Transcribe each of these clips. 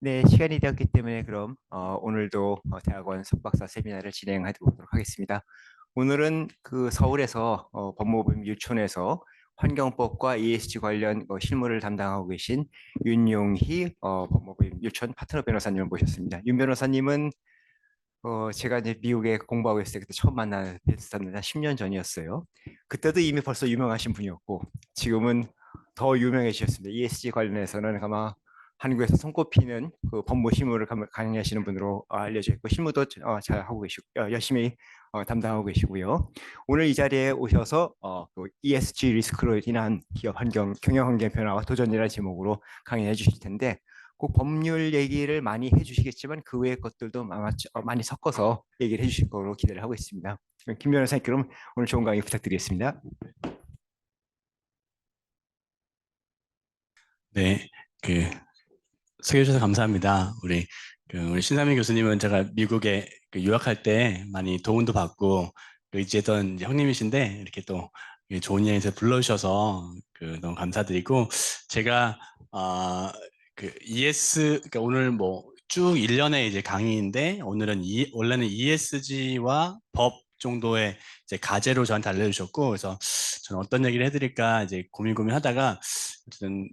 네, 시간이 되었기 때문에 그럼 오늘도 대학원 석박사 세미나를 진행해 보도록 하겠습니다. 오늘은 그 서울에서 법무부 유촌에서 환경법과 ESG 관련 실무를 담당하고 계신 윤용희 법무부 유촌 파트너 변호사님을 모셨습니다. 윤 변호사님은 제가 이제 미국에 공부하고 있을 때 그때 처음 만나 뵀었는데 10년 전이었어요. 그때도 이미 벌써 유명하신 분이었고 지금은 더 유명해지셨습니다. ESG 관련해서는 아마 한국에서 손꼽히는 그 법무 실무를 강의하시는 분으로 알려져 있고 실무도 잘 하고 계시고 열심히 담당하고 계시고요. 오늘 이 자리에 오셔서 그 ESG 리스크로 인한 기업 환경, 경영 환경 변화와 도전이라는 제목으로 강의해 주실 텐데 꼭 법률 얘기를 많이 해주시겠지만 그 외의 것들도 아마 많이 섞어서 얘기를 해주실 거로 기대를 하고 있습니다. 김 변호사님, 그럼 오늘 좋은 강의 부탁드리겠습니다. 네, 그 소개해 주셔서 감사합니다. 우리 신상민 교수님은 제가 미국에 유학할 때 많이 도움도 받고 의지했던 이제 형님이신데 이렇게 또 좋은 여행에서 불러주셔서 너무 감사드리고 제가 그러니까 오늘 뭐 쭉 1년의 이제 강의인데 오늘은 원래는 ESG와 법 정도의 이제 가제로 저한테 알려주셨고 그래서 저는 어떤 얘기를 해드릴까 이제 고민하다가 어쨌든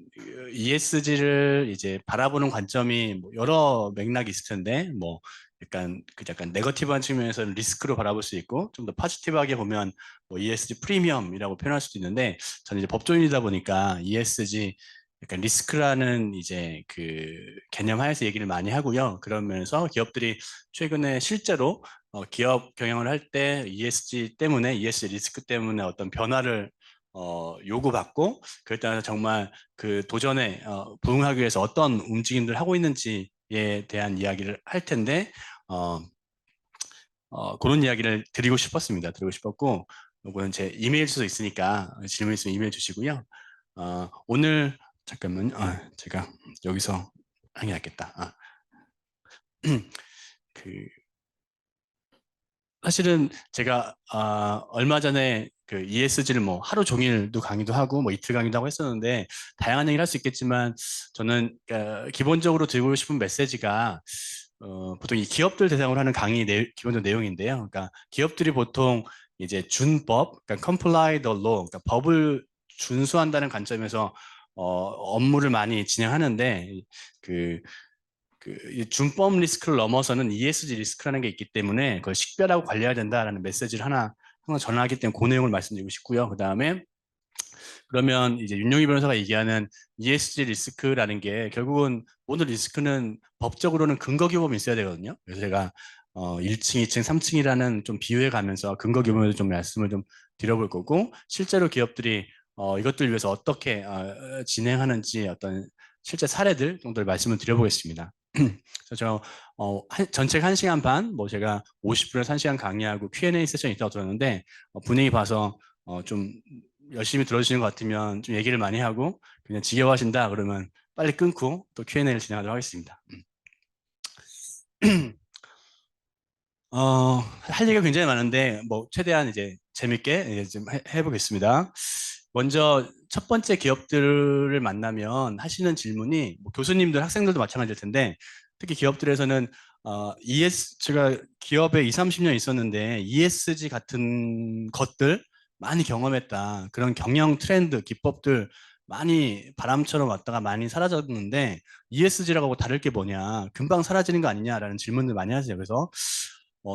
ESG를 이제 바라보는 관점이 뭐 여러 맥락이 있을 텐데 뭐 약간 네거티브한 측면에서는 리스크로 바라볼 수 있고 좀 더 포지티브하게 보면 뭐 ESG 프리미엄이라고 표현할 수도 있는데 저는 이제 법조인이다 보니까 ESG 약간 리스크라는 이제 그 개념 하에서 얘기를 많이 하고요. 그러면서 기업들이 최근에 실제로 기업 경영을 할 때 ESG 때문에 ESG 리스크 때문에 어떤 변화를 요구받고 그에 따라서 정말 그 도전에 부응하기 위해서 어떤 움직임들을 하고 있는지에 대한 이야기를 할 텐데 어, 그런 이야기를 드리고 싶었습니다. 드리고 싶었고 이거는 제 이메일 주소 있으니까 질문 있으면 이메일 주시고요. 오늘 잠깐만요. 제가 여기서 하는 게 낫겠다. 그 사실은 제가 얼마 전에 그 ESG를 뭐 하루 종일도 강의도 하고 뭐 이틀 강의도 하고 했었는데 다양한 얘기를 할 수 있겠지만 저는 기본적으로 드리고 싶은 메시지가 보통 이 기업들 대상으로 하는 강의 기본적 내용인데요. 그러니까 기업들이 보통 이제 준법, 그러니까 comply the law, 그러니까 법을 준수한다는 관점에서 업무를 많이 진행하는데 그 이 준법 리스크를 넘어서는 ESG 리스크라는 게 있기 때문에 그걸 식별하고 관리해야 된다라는 메시지를 하나 전하기 때문에 그 내용을 말씀드리고 싶고요. 그 다음에 그러면 이제 윤용희 변호사가 얘기하는 ESG 리스크라는 게 결국은 모든 리스크는 법적으로는 근거 규범이 있어야 되거든요. 그래서 제가 1층, 2층, 3층이라는 좀 비유해 가면서 근거 규범을 좀 말씀을 좀 드려볼 거고 실제로 기업들이 이것들 위해서 어떻게 진행하는지 어떤 실제 사례들 정도를 말씀을 드려보겠습니다. 그래서 전체 1시간 반, 뭐 제가 50분에서 1시간 강의하고 Q&A 세션이 있다고 들었는데 분위기 봐서 좀 열심히 들어주시는 것 같으면 좀 얘기를 많이 하고 그냥 지겨워하신다 그러면 빨리 끊고 또 Q&A를 진행하도록 하겠습니다. 할 얘기가 굉장히 많은데 뭐 최대한 이제 재밌게 이제 좀 해보겠습니다. 먼저 첫 번째 기업들을 만나면 하시는 질문이 뭐 교수님들, 학생들도 마찬가지일 텐데 특히 기업들에서는 제가 기업에 2, 30년 있었는데 ESG 같은 것들 많이 경험했다. 그런 경영 트렌드, 기법들 많이 바람처럼 왔다가 많이 사라졌는데 ESG라고 하고 다를 게 뭐냐, 금방 사라지는 거 아니냐라는 질문들 많이 하세요. 그래서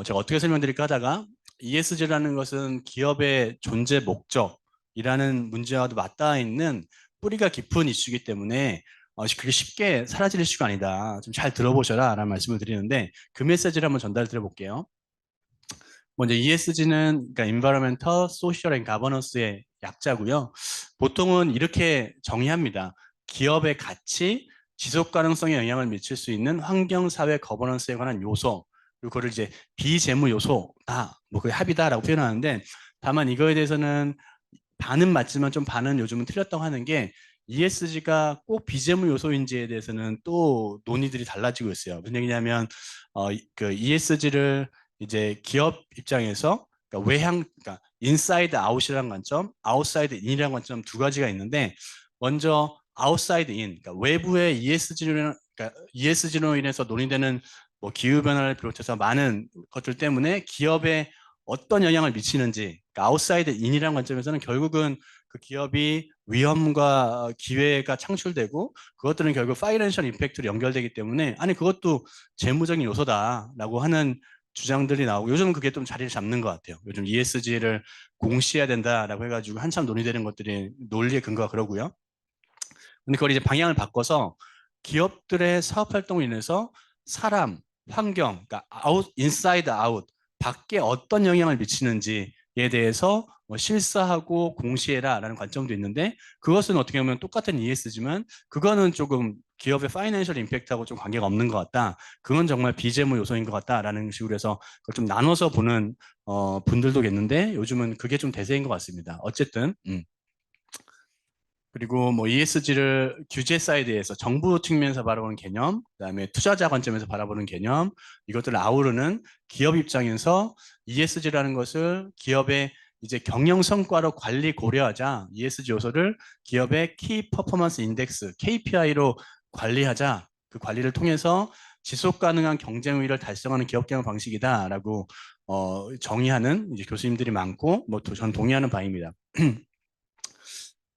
제가 어떻게 설명드릴까 하다가 ESG라는 것은 기업의 존재 목적이라는 문제와도 맞닿아 있는 뿌리가 깊은 이슈이기 때문에 그게 쉽게 사라질 이슈가 아니다. 좀 잘 들어보셔라 라는 말씀을 드리는데 그 메시지를 한번 전달 드려 볼게요. 먼저 ESG는 그러니까 Environmental, Social and Governance의 약자고요. 보통은 이렇게 정의합니다. 기업의 가치, 지속 가능성에 영향을 미칠 수 있는 환경, 사회, 거버넌스에 관한 요소, 그리고 그걸 이제 비재무 요소다, 뭐 그게 합의다라고 표현하는데 다만 이거에 대해서는 반은 맞지만 좀 반은 요즘은 틀렸다고 하는 게 ESG가 꼭 비재무 요소인지에 대해서는 또 논의들이 달라지고 있어요. 무슨 얘기냐면 그 ESG를 이제 기업 입장에서 그러니까 그러니까 인사이드 아웃이라는 관점, 아웃사이드 인이라는 관점 두 가지가 있는데 먼저 아웃사이드 인, 그러니까 외부의 ESG를 그러니까 ESG로 인해서 논의되는 뭐 기후 변화를 비롯해서 많은 것들 때문에 기업에 어떤 영향을 미치는지, 그러니까 아웃사이드 인이라는 관점에서는 결국은 그 기업이 위험과 기회가 창출되고 그것들은 결국 파이낸셜 임팩트로 연결되기 때문에 아니 그것도 재무적인 요소다라고 하는 주장들이 나오고 요즘 그게 좀 자리를 잡는 것 같아요. 요즘 ESG를 공시해야 된다라고 해가지고 한참 논의되는 것들이 논리의 근거가 그러고요. 근데 그걸 이제 방향을 바꿔서 기업들의 사업 활동으로 인해서 사람, 환경, 그러니까 아웃, 인사이드 아웃, 밖에 어떤 영향을 미치는지에 대해서 뭐 실사하고 공시해라라는 관점도 있는데 그것은 어떻게 보면 똑같은 ESG지만 그거는 조금 기업의 파이낸셜 임팩트하고 좀 관계가 없는 것 같다. 그건 정말 비재무 요소인 것 같다라는 식으로 해서 그걸 좀 나눠서 보는 분들도 있는데 요즘은 그게 좀 대세인 것 같습니다. 어쨌든 그리고 뭐 ESG를 규제 사이드에서 정부 측면에서 바라보는 개념, 그다음에 투자자 관점에서 바라보는 개념, 이것들을 아우르는 기업 입장에서 ESG라는 것을 기업의 이제 경영 성과로 관리 고려하자 ESG 요소를 기업의 키 퍼포먼스 인덱스 KPI로 관리하자 그 관리를 통해서 지속 가능한 경쟁 우위를 달성하는 기업 경영 방식이다라고 정의하는 이제 교수님들이 많고 뭐 전 동의하는 바입니다.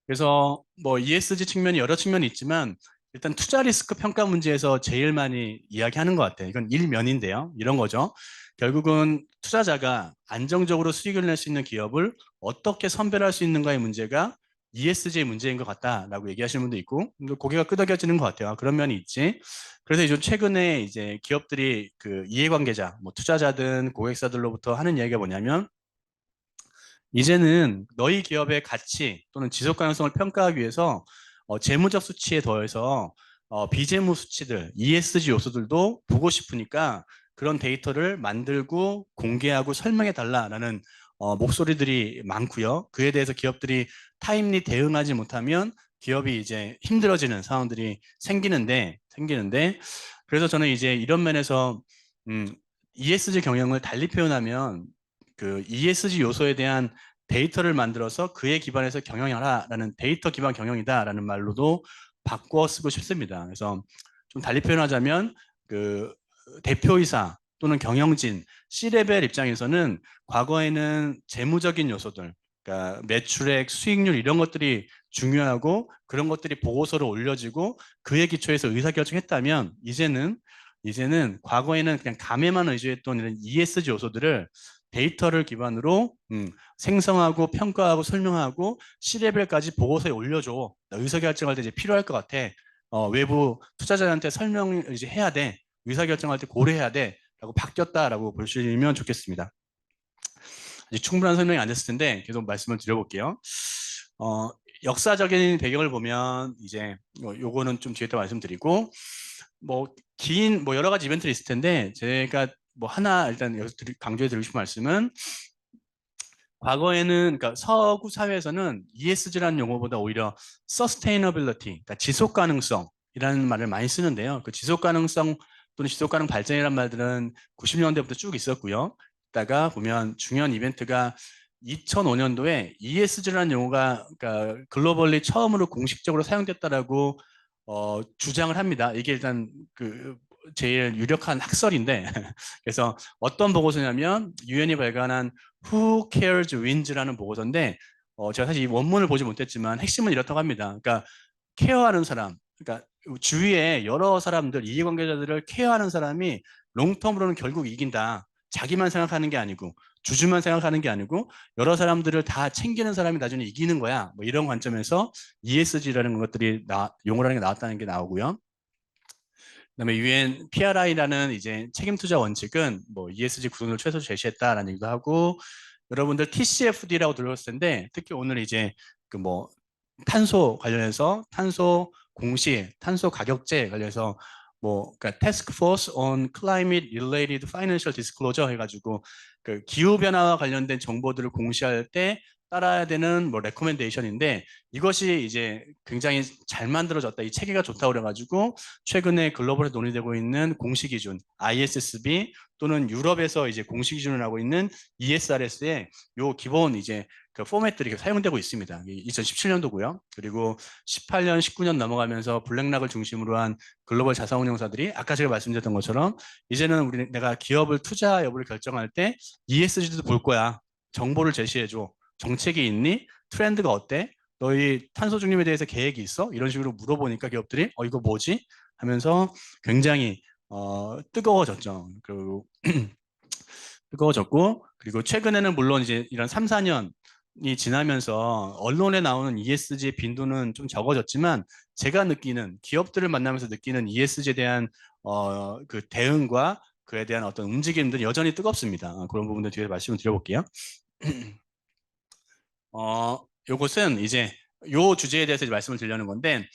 그래서 뭐 ESG 측면이 여러 측면이 있지만 일단 투자 리스크 평가 문제에서 제일 많이 이야기하는 것 같아요. 이건 일면인데요. 이런 거죠. 결국은 투자자가 안정적으로 수익을 낼 수 있는 기업을 어떻게 선별할 수 있는가의 문제가 ESG의 문제인 것 같다라고 얘기하시는 분도 있고 고개가 끄덕여지는 것 같아요. 그런 면이 있지. 그래서 이제 최근에 이제 기업들이 그 이해관계자, 뭐 투자자든 고객사들로부터 하는 이야기가 뭐냐면 이제는 너희 기업의 가치 또는 지속 가능성을 평가하기 위해서 재무적 수치에 더해서 비재무 수치들, ESG 요소들도 보고 싶으니까 그런 데이터를 만들고 공개하고 설명해 달라라는 목소리들이 많고요. 그에 대해서 기업들이 타임리 대응하지 못하면 기업이 이제 힘들어지는 상황들이 생기는데 그래서 저는 이제 이런 면에서 ESG 경영을 달리 표현하면 그 ESG 요소에 대한 데이터를 만들어서 그에 기반해서 경영하라라는 데이터 기반 경영이다라는 말로도 바꿔 쓰고 싶습니다. 그래서 좀 달리 표현하자면 그 대표이사 또는 경영진 C레벨 입장에서는 과거에는 재무적인 요소들, 그러니까 매출액, 수익률 이런 것들이 중요하고 그런 것들이 보고서로 올려지고 그에 기초해서 의사결정했다면 이제는 과거에는 그냥 감에만 의존했던 이런 ESG 요소들을 데이터를 기반으로 생성하고 평가하고 설명하고 C레벨까지 보고서에 올려줘. 의사결정할 때 이제 필요할 것 같아. 외부 투자자한테 설명을 이제 해야 돼. 의사결정할 때 고려해야 돼. 라고 바뀌었다라고 보시면 좋겠습니다. 아직 충분한 설명이 안 됐을 텐데 계속 말씀을 드려볼게요. 어, 역사적인 배경을 보면 이제 요거는 좀 뒤에 또 말씀드리고 뭐 긴 뭐 여러 가지 이벤트가 있을 텐데 제가 뭐 하나 일단 여기서 강조해 드리고 싶은 말씀은 과거에는 그러니까 서구 사회에서는 ESG라는 용어보다 오히려 sustainability, 그러니까 지속 가능성이라는 말을 많이 쓰는데요. 그 지속 가능성 또는 지속 가능 발전이라는 말들은 90년대부터 쭉 있었고요. 이따가 보면 중요한 이벤트가 2005년도에 ESG라는 용어가 그러니까 글로벌리 처음으로 공식적으로 사용됐다라고 주장을 합니다. 이게 일단 그 제일 유력한 학설인데 그래서 어떤 보고서냐면 유엔이 발간한 Who Cares Wins라는 보고서인데 제가 사실 이 원문을 보지 못했지만 핵심은 이렇다고 합니다. 그러니까 케어하는 사람, 그러니까 주위에 여러 사람들, 이해관계자들을 케어하는 사람이 롱텀으로는 결국 이긴다. 자기만 생각하는 게 아니고 주주만 생각하는 게 아니고 여러 사람들을 다 챙기는 사람이 나중에 이기는 거야. 뭐 이런 관점에서 ESG라는 것들이 용어라는 게 나왔다는 게 나오고요. 그다음에 UN PRI라는 이제 책임 투자 원칙은 뭐 ESG 구성을 최소 제시했다라는 얘기도 하고 여러분들 TCFD라고 들었을 텐데 특히 오늘 이제 그 뭐 탄소 관련해서 탄소 공시, 탄소 가격제 관련해서 뭐 그러니까 Task Force on Climate Related Financial Disclosure 해가지고 그 기후 변화와 관련된 정보들을 공시할 때 따라야 되는 뭐 레코멘데이션인데 이것이 이제 굉장히 잘 만들어졌다. 이 체계가 좋다고 그래가지고 최근에 글로벌에 논의되고 있는 공식 기준 ISSB 또는 유럽에서 이제 공식 기준을 하고 있는 ESRS의 요 기본 이제 그 포맷들이 사용되고 있습니다. 2017년도고요. 그리고 18년, 19년 넘어가면서 블랙락을 중심으로 한 글로벌 자산운용사들이 아까 제가 말씀드렸던 것처럼 이제는 내가 기업을 투자 여부를 결정할 때 ESG도 볼 거야. 정보를 제시해줘. 정책이 있니? 트렌드가 어때? 너희 탄소 중립에 대해서 계획이 있어? 이런 식으로 물어보니까 기업들이 이거 뭐지? 하면서 굉장히 뜨거워졌죠. 그리고 뜨거워졌고 그리고 최근에는 물론 이제 이런 3, 4년이 지나면서 언론에 나오는 ESG의 빈도는 좀 적어졌지만 제가 느끼는 기업들을 만나면서 느끼는 ESG에 대한 그 대응과 그에 대한 어떤 움직임들은 여전히 뜨겁습니다. 그런 부분들 뒤에 말씀을 드려볼게요. 요것은 이제 요 주제에 대해서 이제 말씀을 드리려는 건데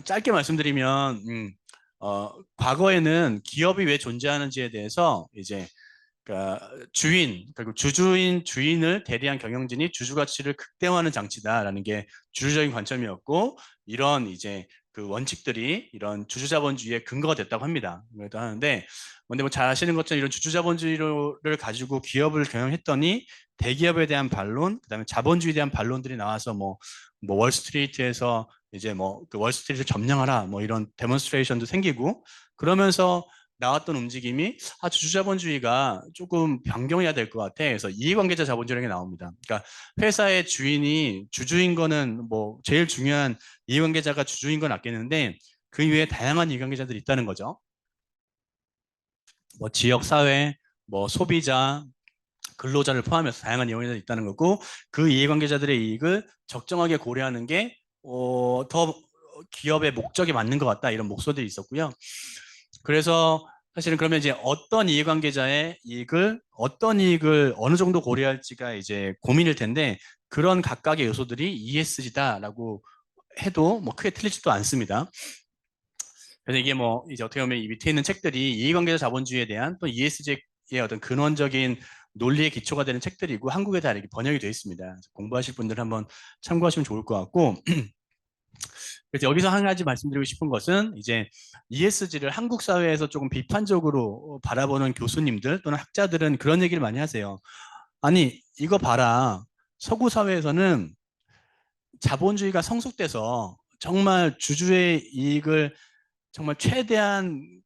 짧게 말씀드리면 과거에는 기업이 왜 존재하는지에 대해서 이제 그러니까 주인 그리고 주주인을 대리한 경영진이 주주 가치를 극대화하는 장치다라는 게 주류적인 관점이었고 이런 이제 그 원칙들이 이런 주주자본주의의 근거가 됐다고 합니다. 그래도 하는데 근데 뭐 잘 아시는 것처럼 이런 주주자본주의를 가지고 기업을 경영했더니 대기업에 대한 반론, 그다음에 자본주의에 대한 반론들이 나와서 뭐 월스트리트에서 이제 뭐 그 월스트리트를 점령하라 뭐 이런 데몬스트레이션도 생기고 그러면서 나왔던 움직임이 주주자본주의가 조금 변경해야 될 것 같아. 그래서 이해관계자 자본주의라는 게 나옵니다. 그러니까 회사의 주인이 주주인 거는 뭐 제일 중요한 이해관계자가 주주인 건 맞겠는데 그 이외에 다양한 이해관계자들이 있다는 거죠. 뭐 지역 사회, 뭐 소비자, 근로자를 포함해서 다양한 이해관계자들이 있다는 거고 그 이해관계자들의 이익을 적정하게 고려하는 게 더 기업의 목적에 맞는 것 같다 이런 목소들이 있었고요. 그래서 사실은 그러면 이제 어떤 이익을 어느 정도 고려할지가 이제 고민일 텐데 그런 각각의 요소들이 ESG다라고 해도 뭐 크게 틀리지도 않습니다. 그래서 이게 뭐 이제 어떻게 보면 이 밑에 있는 책들이 이해관계자 자본주의에 대한 또 ESG의 어떤 근원적인 논리의 기초가 되는 책들이고 한국에 다 이렇게 번역이 되어 있습니다. 공부하실 분들 한번 참고하시면 좋을 것 같고 그래서 여기서 한 가지 말씀드리고 싶은 것은 이제 ESG를 한국 사회에서 조금 비판적으로 바라보는 교수님들 또는 학자들은 그런 얘기를 많이 하세요. 아니, 이거 봐라. 서구 사회에서는 자본주의가 성숙돼서 정말 주주의 이익을 정말 최대한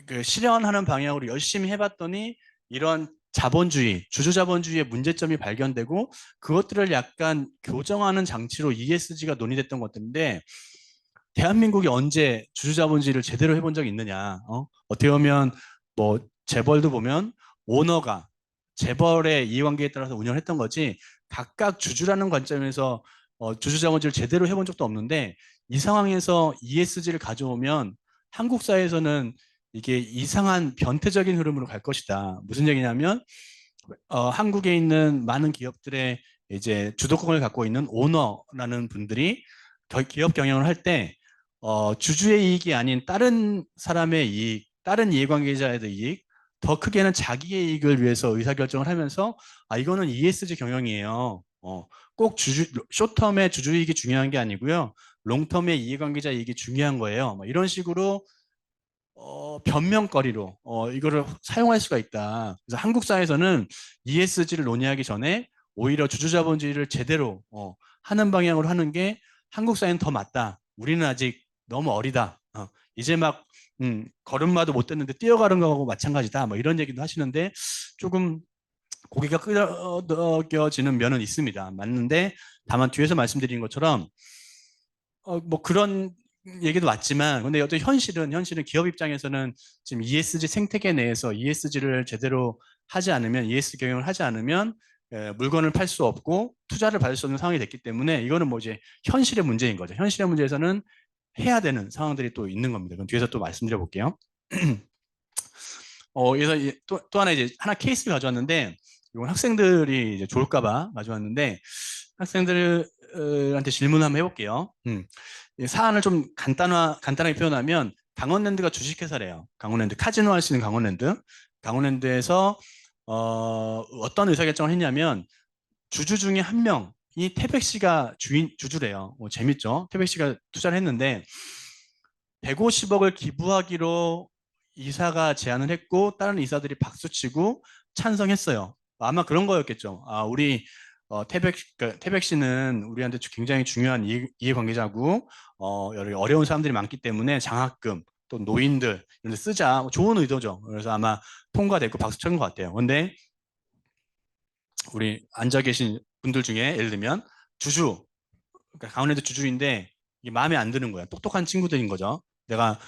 그 실현하는 방향으로 열심히 해봤더니 이런 자본주의, 주주자본주의의 문제점이 발견되고 그것들을 약간 교정하는 장치로 ESG가 논의됐던 것들인데 대한민국이 언제 주주자본주의를 제대로 해본 적이 있느냐? 어떻게 보면 뭐 재벌도 보면 오너가 재벌의 이해관계에 따라서 운영을 했던 거지 각각 주주라는 관점에서 주주자본주의를 제대로 해본 적도 없는데 이 상황에서 ESG를 가져오면 한국 사회에서는 이게 이상한 변태적인 흐름으로 갈 것이다. 무슨 얘기냐면 한국에 있는 많은 기업들의 이제 주도권을 갖고 있는 오너라는 분들이 기업 경영을 할 때 주주의 이익이 아닌 다른 사람의 이익, 다른 이해관계자의 이익, 더 크게는 자기의 이익을 위해서 의사결정을 하면서 이거는 ESG 경영이에요. 꼭 쇼텀의 주주 이익이 중요한 게 아니고요. 롱텀의 이해관계자 이익이 중요한 거예요. 뭐 이런 식으로 변명거리로 이거를 사용할 수가 있다. 그래서 한국 사회에서는 ESG를 논의하기 전에 오히려 주주자본주의를 제대로 하는 방향으로 하는 게 한국 사회는 더 맞다. 우리는 아직 너무 어리다. 이제 막 걸음마도 못 뗐는데 뛰어가는 거하고 마찬가지다. 뭐 이런 얘기도 하시는데 조금 고개가 끄덕여지는 면은 있습니다. 맞는데 다만 뒤에서 말씀드린 것처럼 뭐 그런 얘기도 맞지만 근데 어떤 현실은 기업 입장에서는 지금 ESG 생태계 내에서 ESG를 제대로 하지 않으면 ESG 경영을 하지 않으면 물건을 팔 수 없고 투자를 받을 수 없는 상황이 됐기 때문에 이거는 뭐 이제 현실의 문제인 거죠. 현실의 문제에서는 해야 되는 상황들이 또 있는 겁니다. 그럼 뒤에서 또 말씀드려 볼게요. 그래서 또 하나 이제 하나 케이스를 가져왔는데 이건 학생들이 이제 좋을까봐 가져왔는데 학생들한테 질문 한번 해볼게요. 사안을 좀 간단하게 표현하면 강원랜드가 주식회사래요. 강원랜드 카지노 할 수 있는 강원랜드. 강원랜드에서 어떤 의사결정을 했냐면 주주 중에 한 명이 태백 씨가 주주래요. 재밌죠? 태백 씨가 투자를 했는데 150억을 기부하기로 이사가 제안을 했고 다른 이사들이 박수치고 찬성했어요. 아마 그런 거였겠죠. 우리 태백 씨는 우리한테 굉장히 중요한 이해관계자고 여러 어려운 사람들이 많기 때문에 장학금 또 노인들 이런 데 쓰자. 좋은 의도죠. 그래서 아마 통과됐고 박수 쳤는 것 같아요. 근데 우리 앉아 계신 분들 중에 예를 들면 주주, 그러니까 강원랜드 주주인데 이게 마음에 안 드는 거야. 똑똑한 친구들인 거죠. 내가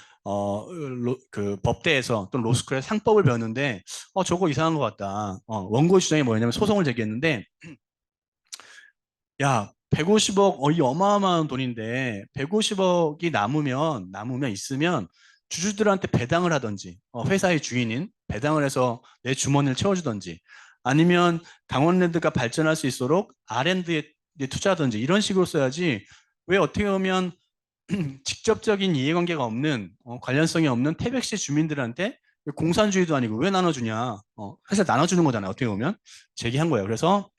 그 법대에서 또는 로스쿨에서 상법을 배웠는데 저거 이상한 것 같다. 원고 주장이 뭐였냐면 소송을 제기했는데 야 150억 이 어마어마한 돈인데 150억이 남으면 있으면 주주들한테 배당을 하든지 회사의 주인인 배당을 해서 내 주머니를 채워주든지 아니면 강원랜드가 발전할 수 있도록 R&D에 투자하든지 이런 식으로 써야지 왜 어떻게 보면 직접적인 이해관계가 없는 관련성이 없는 태백시 주민들한테 공산주의도 아니고 왜 나눠주냐 사실 나눠주는 거잖아요 어떻게 보면 제기한 거예요 그래서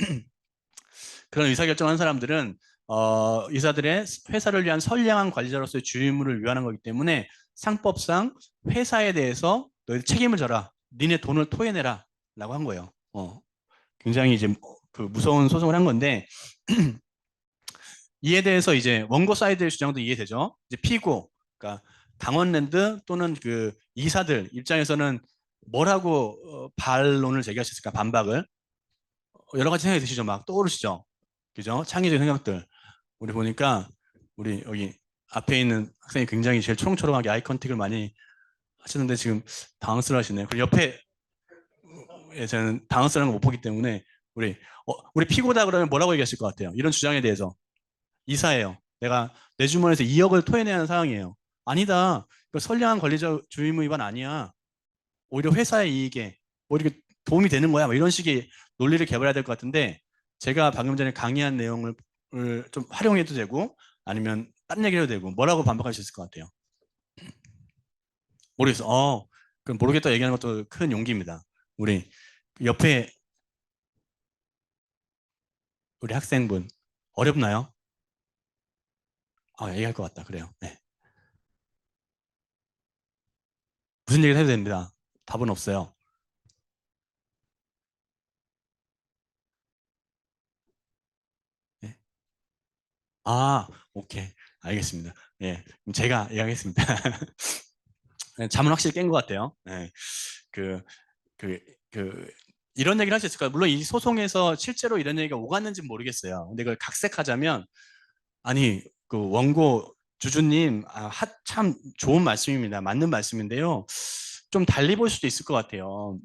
그런 의사결정한 사람들은 이사들의 회사를 위한 선량한 관리자로서의 주임무를 위반한 거기 때문에 상법상 회사에 대해서 너희들 책임을 져라 니네 돈을 토해내라 라고 한 거예요 굉장히 이제 그 무서운 소송을 한 건데 이에 대해서 이제 원고 사이드의 주장도 이해되죠. 이제 피고, 그러니까 강원랜드 또는 그 이사들 입장에서는 뭐라고 반론을 제기할 수 있을까 반박을 여러 가지 생각이 드시죠. 막 떠오르시죠. 그죠? 창의적인 생각들. 우리 보니까 우리 여기 앞에 있는 학생이 굉장히 제일 초롱초롱하게 아이 컨택을 많이 하시는데 지금 당황스러워하시네요. 그리고 옆에 저는 당황스러운 거 못 보기 때문에 우리 피고다 그러면 뭐라고 얘기하실 것 같아요? 이런 주장에 대해서. 이사예요. 내가 내 주머니에서 2억을 토해내야 하는 상황이에요. 아니다. 그 선량한 관리자 주의무 위반 아니야. 오히려 회사의 이익에 오히려 도움이 되는 거야. 뭐 이런 식의 논리를 개발해야 될 것 같은데 제가 방금 전에 강의한 내용을 좀 활용해도 되고 아니면 딴 얘기를 해도 되고 뭐라고 반박할 수 있을 것 같아요. 모르겠어. 그럼 모르겠다 얘기하는 것도 큰 용기입니다. 우리 옆에 우리 학생분 어렵나요? 얘기할 것 같다. 그래요. 네. 무슨 얘기를 해도 됩니다. 답은 없어요. 네. 오케이. 알겠습니다. 예. 그럼 제가 이야기하겠습니다. 네, 잠은 확실히 깬 것 같아요. 예. 그, 그, 이런 얘기를 할 수 있을까요? 물론 이 소송에서 실제로 이런 얘기가 오갔는지는 모르겠어요. 근데 그걸 각색하자면, 아니, 그 원고 주주님, 참 좋은 말씀입니다. 맞는 말씀인데요. 좀 달리 볼 수도 있을 것 같아요.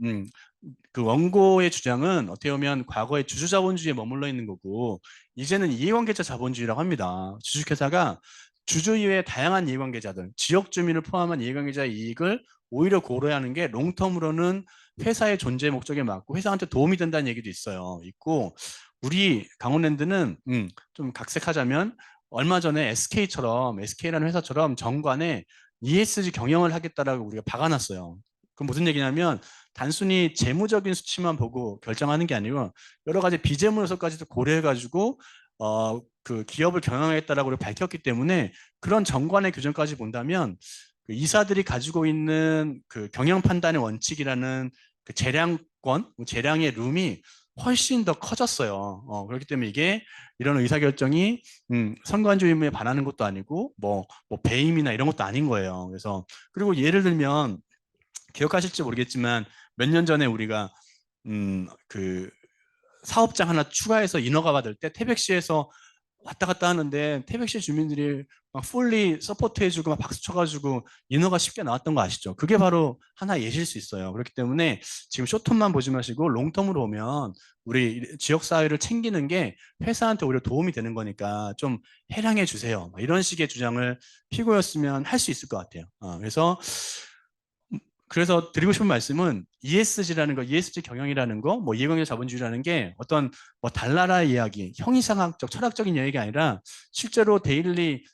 그 원고의 주장은 어떻게 보면 과거의 주주자본주의에 머물러 있는 거고 이제는 이해관계자 자본주의라고 합니다. 주식회사가 주주 이외의 다양한 이해관계자들, 지역 주민을 포함한 이해관계자의 이익을 오히려 고려하는 게 롱텀으로는 회사의 존재 목적에 맞고 회사한테 도움이 된다는 얘기도 있고 우리 강원랜드는 좀 각색하자면 얼마 전에 SK라는 회사처럼 정관에 ESG 경영을 하겠다라고 우리가 박아놨어요. 그럼 무슨 얘기냐면 단순히 재무적인 수치만 보고 결정하는 게 아니고 여러 가지 비재무 요소까지도 고려해가지고 그 기업을 경영하겠다라고 우리가 밝혔기 때문에 그런 정관의 규정까지 본다면 그 이사들이 가지고 있는 그 경영 판단의 원칙이라는 그 재량의 룸이 훨씬 더 커졌어요. 그렇기 때문에 이게 이런 의사결정이 선관주의에 반하는 것도 아니고 뭐 배임이나 이런 것도 아닌 거예요. 그래서 그리고 예를 들면 기억하실지 모르겠지만 몇 년 전에 우리가 그 사업장 하나 추가해서 인허가 받을 때 태백시에서 왔다 갔다 하는데 태백시 주민들이 막 풀리 서포트 해주고 막 박수 쳐가지고 인허가 쉽게 나왔던 거 아시죠? 그게 바로 하나의 예시일 수 있어요. 그렇기 때문에 지금 쇼텀만 보지 마시고 롱텀으로 보면 우리 지역사회를 챙기는 게 회사한테 오히려 도움이 되는 거니까 좀 해량해 주세요. 이런 식의 주장을 피고였으면 할 수 있을 것 같아요. 그래서 드리고 싶은 말씀은 ESG 경영이라는 거, 뭐 이해관계 자본주의라는 게 어떤 뭐 달나라 이야기, 형이상학적, 철학적인 이야기가 아니라 실제로 데일리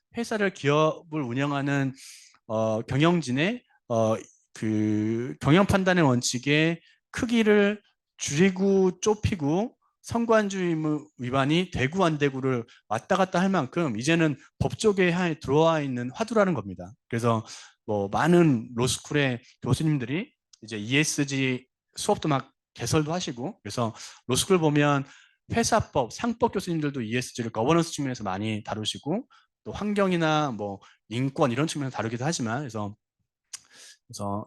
기업을 운영하는 경영진의 그 경영 판단의 원칙의 크기를 줄이고 좁히고 성관주의 의무 위반이 되고 안 되고를 왔다 갔다 할 만큼 이제는 법조계에 들어와 있는 화두라는 겁니다. 그래서 뭐 많은 로스쿨의 교수님들이 이제 ESG 수업도 막 개설도 하시고, 그래서 로스쿨 보면 회사법, 상법 교수님들도 ESG를 거버넌스 측면에서 많이 다루시고, 또 환경이나 뭐 인권 이런 측면에서 다루기도 하지만, 그래서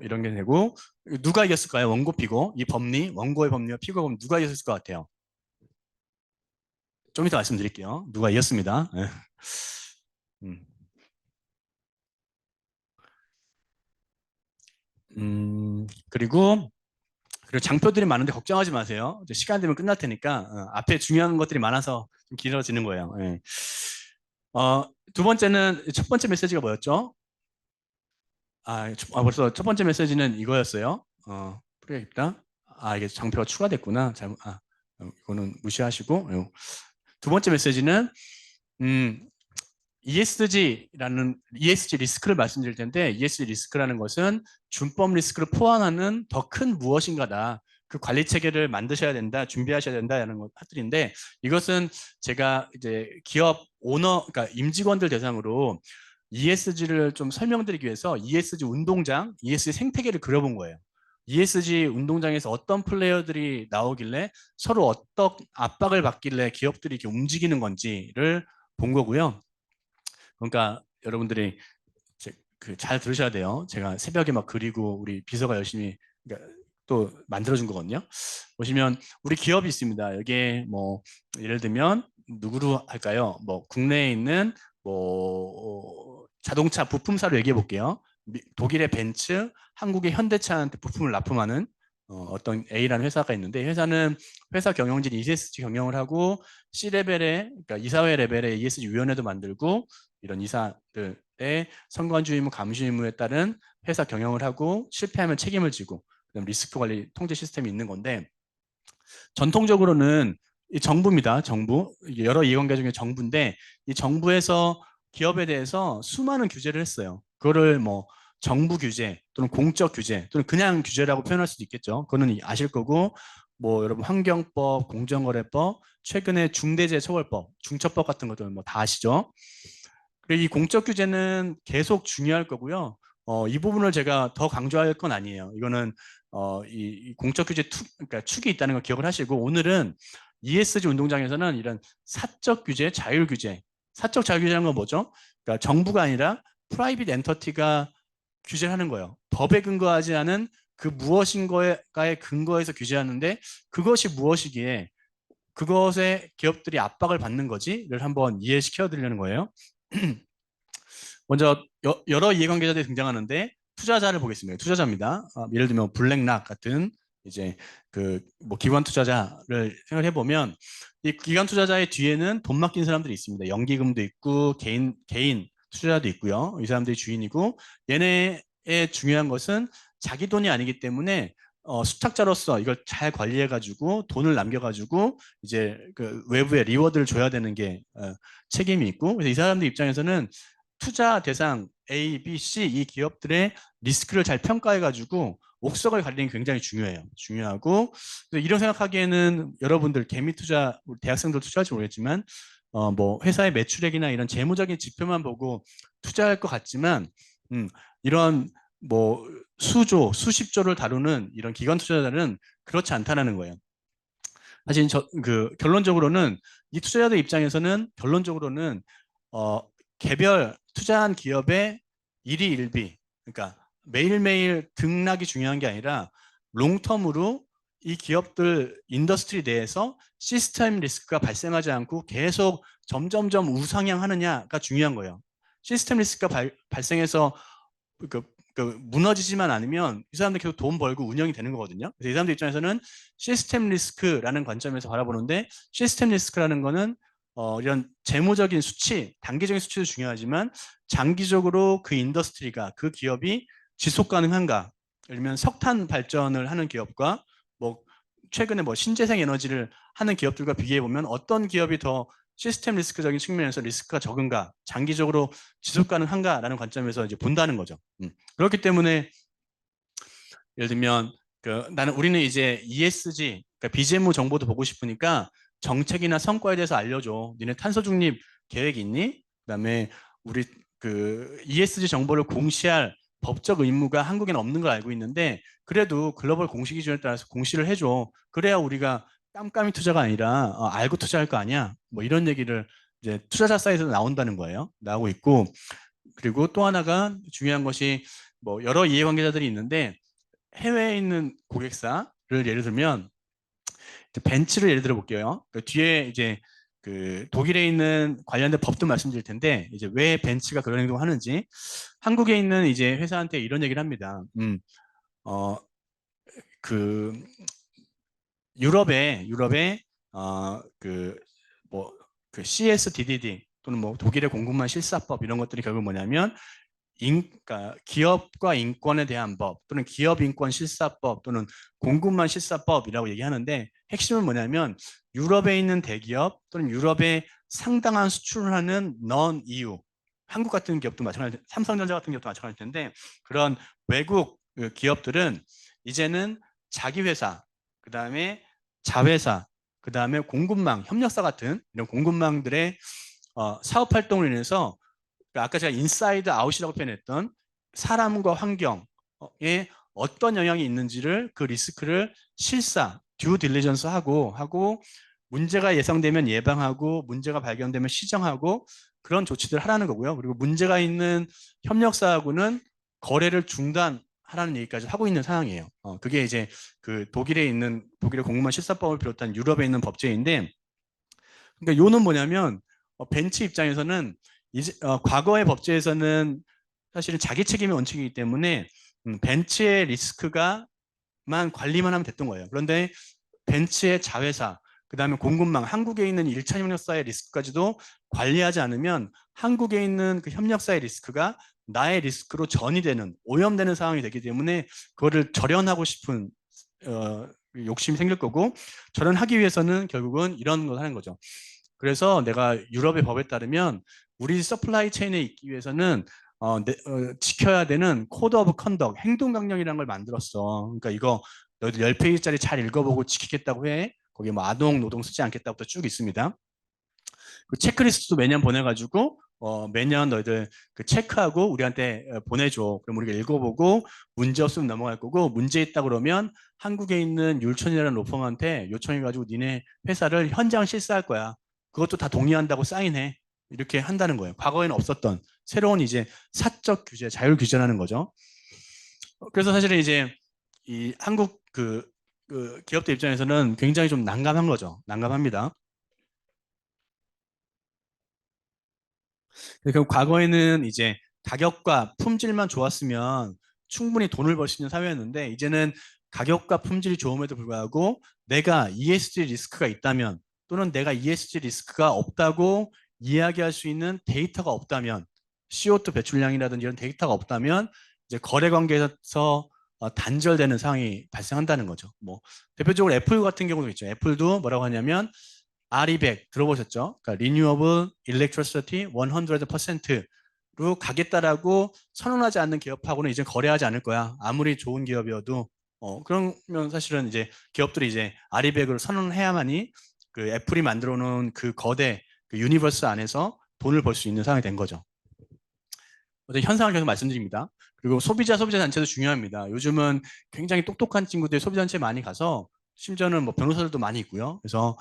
이런 게 되고, 누가 이겼을까요? 원고 피고, 이 법리, 원고의 법리와 피고 법리 누가 이겼을 것 같아요? 좀 이따 말씀드릴게요. 누가 이겼습니다. 예. 음. 그리고 장표들이 많은데 걱정하지 마세요. 이제 시간 되면 끝날 테니까 앞에 중요한 것들이 많아서 좀 길어지는 거예요. 예. 두 번째는 첫 번째 메시지가 뭐였죠? 벌써 첫 번째 메시지는 이거였어요. 프로젝트다. 이게 장표가 추가됐구나. 이거는 무시하시고. 두 번째 메시지는 음, ESG 리스크를 말씀드릴 텐데, ESG 리스크라는 것은 준법 리스크를 포함하는 더 큰 무엇인가다. 그 관리 체계를 만드셔야 된다, 준비하셔야 된다라는 것들인데, 이것은 제가 이제 기업 오너, 그러니까 임직원들 대상으로 ESG를 좀 설명드리기 위해서 ESG 운동장, ESG 생태계를 그려본 거예요. ESG 운동장에서 어떤 플레이어들이 나오길래 서로 어떤 압박을 받길래 기업들이 이렇게 움직이는 건지를 본 거고요. 그러니까 여러분들이 잘 들으셔야 돼요. 제가 새벽에 막 그리고 우리 비서가 열심히 그러니까 또 만들어준 거거든요. 보시면 우리 기업이 있습니다. 여기에 뭐 예를 들면 누구로 할까요? 뭐 국내에 있는 뭐 자동차 부품사로 얘기해 볼게요. 독일의 벤츠, 한국의 현대차한테 부품을 납품하는 어떤 A라는 회사가 있는데, 회사는 회사 경영진 ESG 경영을 하고 C레벨의, 그러니까 이사회 레벨의 ESG 위원회도 만들고, 이런 이사들의 선관주 의무, 감시 의무에 따른 회사 경영을 하고, 실패하면 책임을 지고, 그다음 리스크 관리 통제 시스템이 있는 건데, 전통적으로는 이 정부입니다. 정부. 여러 이해관계 중에 정부인데, 이 정부에서 기업에 대해서 수많은 규제를 했어요. 그거를 뭐 정부 규제 또는 공적 규제 또는 그냥 규제라고 표현할 수도 있겠죠. 그거는 아실 거고, 뭐 여러분 환경법, 공정거래법, 최근에 중대재해처벌법, 중처법 같은 것들 뭐 다 아시죠? 그리고 이 공적 규제는 계속 중요할 거고요. 이 부분을 제가 더 강조할 건 아니에요. 이거는 이 공적 규제 그러니까 축이 있다는 걸 기억을 하시고, 오늘은 ESG 운동장에서는 이런 사적 규제, 자율 규제, 사적 자율 규제라는 건 뭐죠? 그러니까 정부가 아니라 프라이빗 엔터티가 규제를 하는 거예요. 법에 근거하지 않은 그 무엇인가에 근거해서 규제하는데, 그것이 무엇이기에 그것에 기업들이 압박을 받는 거지를 한번 이해시켜 드리려는 거예요. 먼저 여러 이해관계자들이 등장하는데, 투자자를 보겠습니다. 투자자입니다. 예를 들면 블랙락 같은 이제 그 뭐 기관 투자자를 생각해 보면, 이 기관 투자자의 뒤에는 돈 맡긴 사람들이 있습니다. 연기금도 있고 개인 투자자도 있고요. 이 사람들이 주인이고, 얘네의 중요한 것은 자기 돈이 아니기 때문에 수탁자로서 이걸 잘 관리해가지고 돈을 남겨가지고 이제 그 외부에 리워드를 줘야 되는 게 책임이 있고, 그래서 이 사람들 입장에서는 투자 대상 A, B, C 이 기업들의 리스크를 잘 평가해가지고 옥석을 가리는 게 굉장히 중요해요. 중요하고, 이런 생각하기에는 여러분들 개미 투자, 우리 대학생들 투자할지 모르겠지만 뭐 회사의 매출액이나 이런 재무적인 지표만 보고 투자할 것 같지만, 이런 뭐 수조, 수십조를 다루는 이런 기관 투자자는 그렇지 않다는 거예요. 사실 결론적으로는 이 투자자들 입장에서는 결론적으로는 개별 투자한 기업의 일희일비, 그러니까 매일매일 등락이 중요한 게 아니라 롱텀으로 이 기업들 인더스트리 내에서 시스템 리스크가 발생하지 않고 계속 점점점 우상향하느냐가 중요한 거예요. 시스템 리스크가 발생해서 그, 무너지지만 않으면 이 사람들 계속 돈 벌고 운영이 되는 거거든요. 그래서 이 사람들 입장에서는 시스템 리스크라는 관점에서 바라보는데, 시스템 리스크라는 거는 이런 재무적인 수치, 단기적인 수치도 중요하지만 장기적으로 그 인더스트리가, 그 기업이 지속 가능한가. 예를 들면 석탄 발전을 하는 기업과 뭐 최근에 뭐 신재생 에너지를 하는 기업들과 비교해 보면 어떤 기업이 더 시스템 리스크적인 측면에서 리스크가 적은가, 장기적으로 지속 가능한가라는 관점에서 이제 본다는 거죠. 그렇기 때문에 예를 들면 우리는 이제 ESG, 그러니까 비재무 정보도 보고 싶으니까 정책이나 성과에 대해서 알려줘. 니네 탄소 중립 계획 있니? 그다음에 우리 그 ESG 정보를 공시할 법적 의무가 한국에는 없는 걸 알고 있는데 그래도 글로벌 공시 기준에 따라서 공시를 해줘. 그래야 우리가 깜깜이 투자가 아니라 알고 투자할 거 아니야. 뭐 이런 얘기를 이제 투자자 사이트에서 나온다는 거예요. 나오고 있고 그리고 또 하나가 중요한 것이 뭐 여러 이해관계자들이 있는데 해외에 있는 고객사를 예를 들면 벤츠를 예를 들어 볼게요. 그 뒤에 이제 그 독일에 있는 관련된 법도 말씀드릴 텐데 이제 왜 벤츠가 그런 행동을 하는지 한국에 있는 이제 회사한테 이런 얘기를 합니다. 어, 그 유럽에 그 뭐 그 CSDDD 또는 뭐 독일의 공급망 실사법 이런 것들이 결국 뭐냐면 그러니까 기업과 인권에 대한 법 또는 기업 인권 실사법 또는 공급망 실사법이라고 얘기하는데 핵심은 뭐냐면 유럽에 있는 대기업 또는 유럽에 상당한 수출을 하는 넌 EU 한국 같은 기업도 마찬가지 삼성전자 같은 기업도 마찬가지일 텐데 그런 외국 그 기업들은 이제는 자기 회사 그다음에 자회사 그다음에 공급망 협력사 같은 이런 공급망들의 사업 활동을 인해서 그러니까 아까 제가 인사이드 아웃이라고 표현했던 사람과 환경에 어떤 영향이 있는지를 그 리스크를 실사, 듀 딜리전스 하고 문제가 예상되면 예방하고 문제가 발견되면 시정하고 그런 조치들을 하라는 거고요. 그리고 문제가 있는 협력사하고는 거래를 중단하라는 얘기까지 하고 있는 상황이에요. 그게 이제 그 독일에 있는 독일의 공무원 실사법을 비롯한 유럽에 있는 법제인데 그러니까 요는 뭐냐면 벤츠 입장에서는 이제 과거의 법제에서는 사실은 자기 책임의 원칙이기 때문에 벤츠의 리스크가만 관리만 하면 됐던 거예요. 그런데 벤츠의 자회사, 그다음에 공급망, 한국에 있는 1차 협력사의 리스크까지도 관리하지 않으면 한국에 있는 그 협력사의 리스크가 나의 리스크로 전이되는 오염되는 상황이 되기 때문에 그거를 절연하고 싶은 욕심이 생길 거고 절연하기 위해서는 결국은 이런 걸 하는 거죠. 그래서 내가 유럽의 법에 따르면 우리 서플라이 체인에 있기 위해서는 지켜야 되는 코드 오브 컨덕 행동 강령이라는 걸 만들었어. 그러니까 이거 너희들 10페이지짜리 잘 읽어보고 지키겠다고 해. 거기 뭐 아동 노동 쓰지 않겠다부터 쭉 있습니다. 그 체크리스트도 매년 보내가지고 매년 너희들 그 체크하고 우리한테 보내줘. 그럼 우리가 읽어보고 문제 없으면 넘어갈 거고 문제 있다 그러면 한국에 있는 율촌이라는 로펌한테 요청해가지고 니네 회사를 현장 실사할 거야. 그것도 다 동의한다고 사인해. 이렇게 한다는 거예요. 과거에는 없었던 새로운 이제 사적 규제, 자율 규제라는 거죠. 그래서 사실은 이제 이 한국 그 기업들 입장에서는 굉장히 좀 난감한 거죠. 난감합니다. 그러니까 과거에는 이제 가격과 품질만 좋았으면 충분히 돈을 벌 수 있는 사회였는데 이제는 가격과 품질이 좋음에도 불구하고 내가 ESG 리스크가 있다면 또는 내가 ESG 리스크가 없다고 이야기할 수 있는 데이터가 없다면 CO2 배출량이라든지 이런 데이터가 없다면 이제 거래 관계에서 단절되는 상황이 발생한다는 거죠. 뭐 대표적으로 애플 같은 경우도 있죠. 애플도 뭐라고 하냐면 RE100 들어보셨죠? 그러니까 Renewable Electricity 100%로 가겠다라고 선언하지 않는 기업하고는 이제 거래하지 않을 거야. 아무리 좋은 기업이어도 그러면 사실은 이제 기업들이 이제 RE100을 선언해야만이 그 애플이 만들어 놓은 그 거대 그 유니버스 안에서 돈을 벌 수 있는 상황이 된 거죠. 어떤 현상을 계속 말씀드립니다. 그리고 소비자 단체도 중요합니다. 요즘은 굉장히 똑똑한 친구들 소비자 단체 많이 가서 심지어는 뭐 변호사들도 많이 있고요. 그래서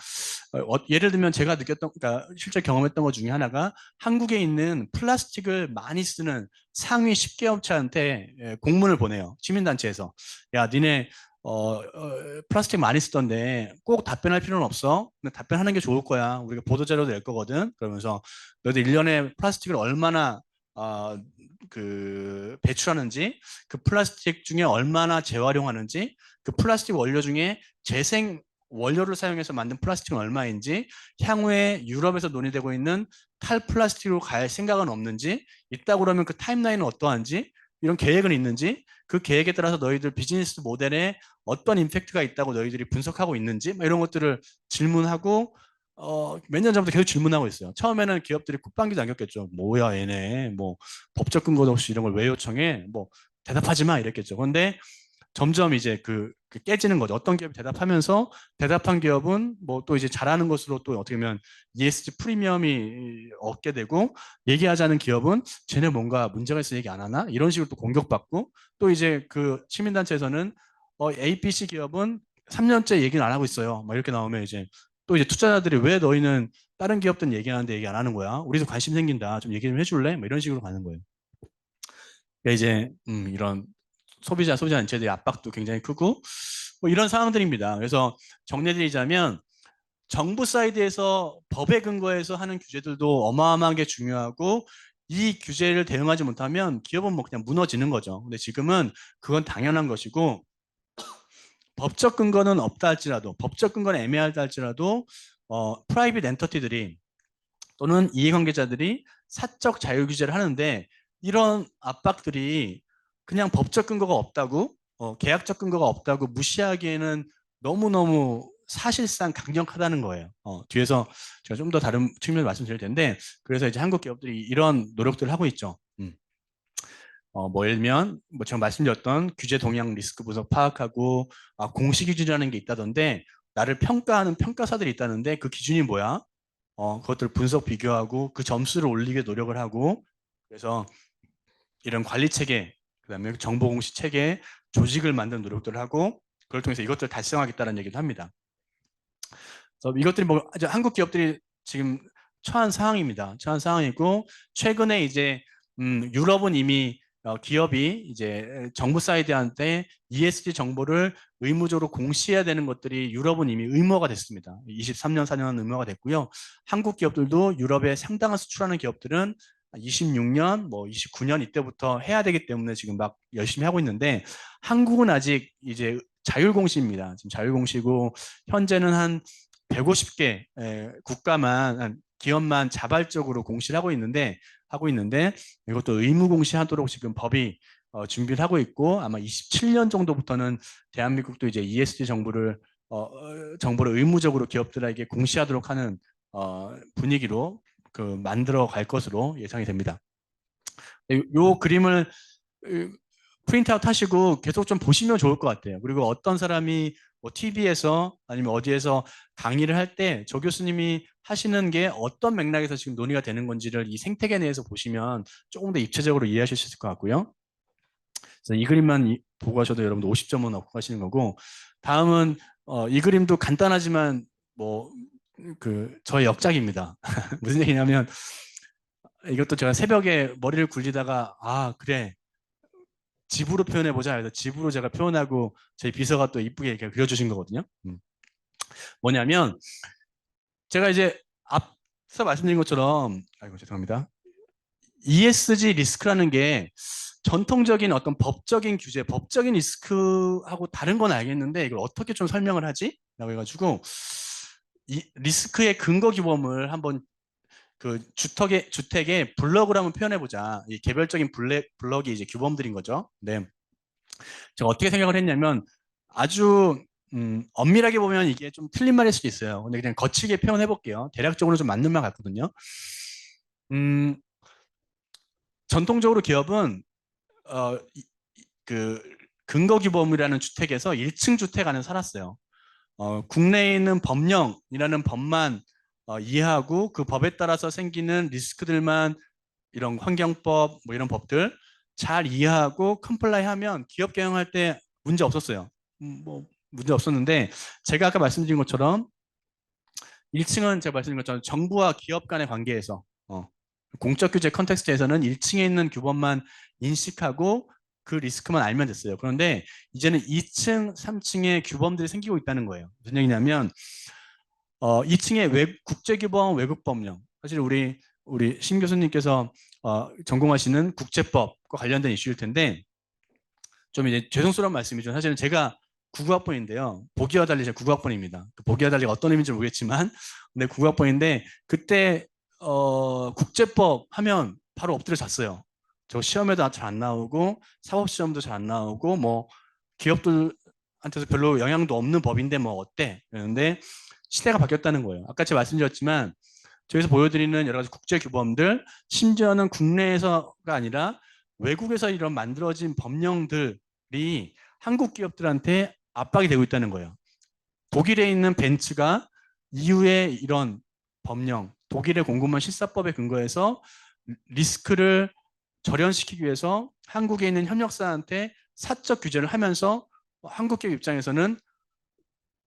예를 들면 제가 느꼈던, 그러니까 실제 경험했던 것 중에 하나가 한국에 있는 플라스틱을 많이 쓰는 상위 10개 업체한테 공문을 보내요. 시민단체에서. 야, 니네 플라스틱 많이 쓰던데 꼭 답변할 필요는 없어. 근데 답변하는 게 좋을 거야. 우리가 보도자료도 낼 거거든. 그러면서 너희들 1년에 플라스틱을 얼마나 그 배출하는지, 그 플라스틱 중에 얼마나 재활용하는지, 그 플라스틱 원료 중에 재생 원료를 사용해서 만든 플라스틱은 얼마인지, 향후에 유럽에서 논의되고 있는 탈플라스틱으로 갈 생각은 없는지, 있다 그러면 그 타임라인은 어떠한지, 이런 계획은 있는지, 그 계획에 따라서 너희들 비즈니스 모델에 어떤 임팩트가 있다고 너희들이 분석하고 있는지, 뭐 이런 것들을 질문하고 몇 년 전부터 계속 질문하고 있어요. 처음에는 기업들이 콧방귀도 안 꼈겠죠. 뭐야 얘네 뭐 법적 근거도 없이 이런 걸 왜 요청해? 뭐 대답하지 마 이랬겠죠. 그런데 점점 이제 그 깨지는 거죠. 어떤 기업이 대답하면서 대답한 기업은 뭐 또 이제 잘하는 것으로 또 어떻게 보면 ESG 프리미엄이 얻게 되고, 얘기하자는 기업은 쟤네 뭔가 문제가 있어 얘기 안 하나? 이런 식으로 또 공격받고, 또 이제 그 시민단체에서는 ABC 기업은 3년째 얘기는 안 하고 있어요. 막 이렇게 나오면 이제 또 이제 투자자들이 왜 너희는 다른 기업들은 얘기하는데 얘기 안 하는 거야? 우리도 관심 생긴다. 좀 얘기 좀 해줄래? 뭐 이런 식으로 가는 거예요. 그러니까 이제 이런 소비자 단체들의 압박도 굉장히 크고 뭐 이런 상황들입니다. 그래서 정리드리자면 정부 사이드에서 법에 근거해서 하는 규제들도 어마어마하게 중요하고, 이 규제를 대응하지 못하면 기업은 뭐 그냥 무너지는 거죠. 근데 지금은 그건 당연한 것이고, 법적 근거는 없다 할지라도, 법적 근거는 애매하다 할지라도 프라이빗 엔터티들이 또는 이해관계자들이 사적 자유 규제를 하는데, 이런 압박들이 그냥 법적 근거가 없다고, 계약적 근거가 없다고 무시하기에는 너무너무 사실상 강력하다는 거예요. 뒤에서 제가 좀 더 다른 측면을 말씀드릴 텐데, 그래서 이제 한국 기업들이 이런 노력들을 하고 있죠. 뭐 예를 들면 뭐 제가 말씀드렸던 규제 동향 리스크 분석 파악하고, 공시 기준이라는 게 있다던데, 나를 평가하는 평가사들이 있다는데 그 기준이 뭐야? 그것들 분석 비교하고 그 점수를 올리게 노력을 하고, 그래서 이런 관리 체계, 그다음에 정보 공시 체계, 조직을 만드는 노력들을 하고, 그걸 통해서 이것들을 달성하겠다는 얘기도 합니다. 그래서 이것들이 뭐 아주 한국 기업들이 지금 처한 상황입니다. 처한 상황이고, 최근에 이제 유럽은 이미 기업이 이제 정부 사이드한테 ESG 정보를 의무적으로 공시해야 되는 것들이 유럽은 이미 의무화가 됐습니다. 23년, 4년 의무화가 됐고요. 한국 기업들도 유럽에 상당한 수출하는 기업들은 26년, 뭐 29년 이때부터 해야 되기 때문에 지금 막 열심히 하고 있는데, 한국은 아직 이제 자율공시입니다. 지금 자율공시고, 현재는 한 150개 국가만, 기업만 자발적으로 공시를 하고 있는데 이것도 의무 공시하도록 지금 법이 준비를 하고 있고, 아마 27년 정도부터는 대한민국도 이제 ESG 정보를 의무적으로 기업들에게 공시하도록 하는 분위기로 그 만들어 갈 것으로 예상이 됩니다. 요 그림을 프린트아웃 하시고 계속 좀 보시면 좋을 것 같아요. 그리고 어떤 사람이 뭐 TV에서 아니면 어디에서 강의를 할 때 조 교수님이 하시는 게 어떤 맥락에서 지금 논의가 되는 건지를 이 생태계 내에서 보시면 조금 더 입체적으로 이해하실 수 있을 것 같고요. 그래서 이 그림만 보고 하셔도 여러분들 50점은 얻고 가시는 거고, 다음은 이 그림도 간단하지만 뭐 저의 역작입니다. 무슨 얘기냐면, 이것도 제가 새벽에 머리를 굴리다가 그래, 집으로 표현해보자 해서 집으로 제가 표현하고 저희 비서가 또 이쁘게 이렇게 그려주신 거거든요. 뭐냐면, 제가 이제 앞서 말씀드린 것처럼, 아이고 죄송합니다. ESG 리스크라는 게 전통적인 어떤 법적인 규제, 법적인 리스크하고 다른 건 알겠는데 이걸 어떻게 좀 설명을 하지? 라고 해가지고 이 리스크의 근거 규범을 한번 그 주택의 블럭을 한번 표현해보자. 이 개별적인 블럭이 이제 규범들인 거죠. 네. 제가 어떻게 생각을 했냐면, 아주 엄밀하게 보면 이게 좀 틀린 말일 수도 있어요. 근데 그냥 거칠게 표현해 볼게요. 대략적으로 좀 맞는 말 같거든요. 음, 전통적으로 기업은 그 근거규범이라는 주택에서 1층 주택 안에 살았어요. 국내에 있는 법령이라는 법만 이해하고, 그 법에 따라서 생기는 리스크들만, 이런 환경법 뭐 이런 법들 잘 이해하고 컴플라이 하면 기업 경영할 때 문제 없었어요. 뭐 문제 없었는데, 제가 아까 말씀드린 것처럼 1층은 제가 말씀드린 것처럼 정부와 기업 간의 관계에서 공적 규제 컨텍스트에서는 1층에 있는 규범만 인식하고 그 리스크만 알면 됐어요. 그런데 이제는 2층, 3층에 규범들이 생기고 있다는 거예요. 무슨 얘기냐면 2층에 국제규범, 외국법령, 사실 우리 신 교수님께서 전공하시는 국제법과 관련된 이슈일 텐데, 좀 이제 죄송스러운 말씀이죠. 사실은 제가 99학번인데요. 보기와 달리 제가 99학번입니다. 보기와 달리 어떤 의미인지 모르겠지만, 근데 99학번인데 그때 국제법 하면 바로 엎드려 잤어요. 저 시험에도 잘 안 나오고 사법시험도 잘 안 나오고 뭐 기업들한테서 별로 영향도 없는 법인데 뭐 어때? 그런데 시대가 바뀌었다는 거예요. 아까 제가 말씀드렸지만 저기서 보여드리는 여러 가지 국제 규범들, 심지어는 국내에서가 아니라 외국에서 이런 만들어진 법령들이 한국 기업들한테 압박이 되고 있다는 거예요. 독일에 있는 벤츠가 이후에 이런 법령, 독일의 공급망 실사법에 근거해서 리스크를 절연시키기 위해서 한국에 있는 협력사한테 사적 규제를 하면서 한국 기업 입장에서는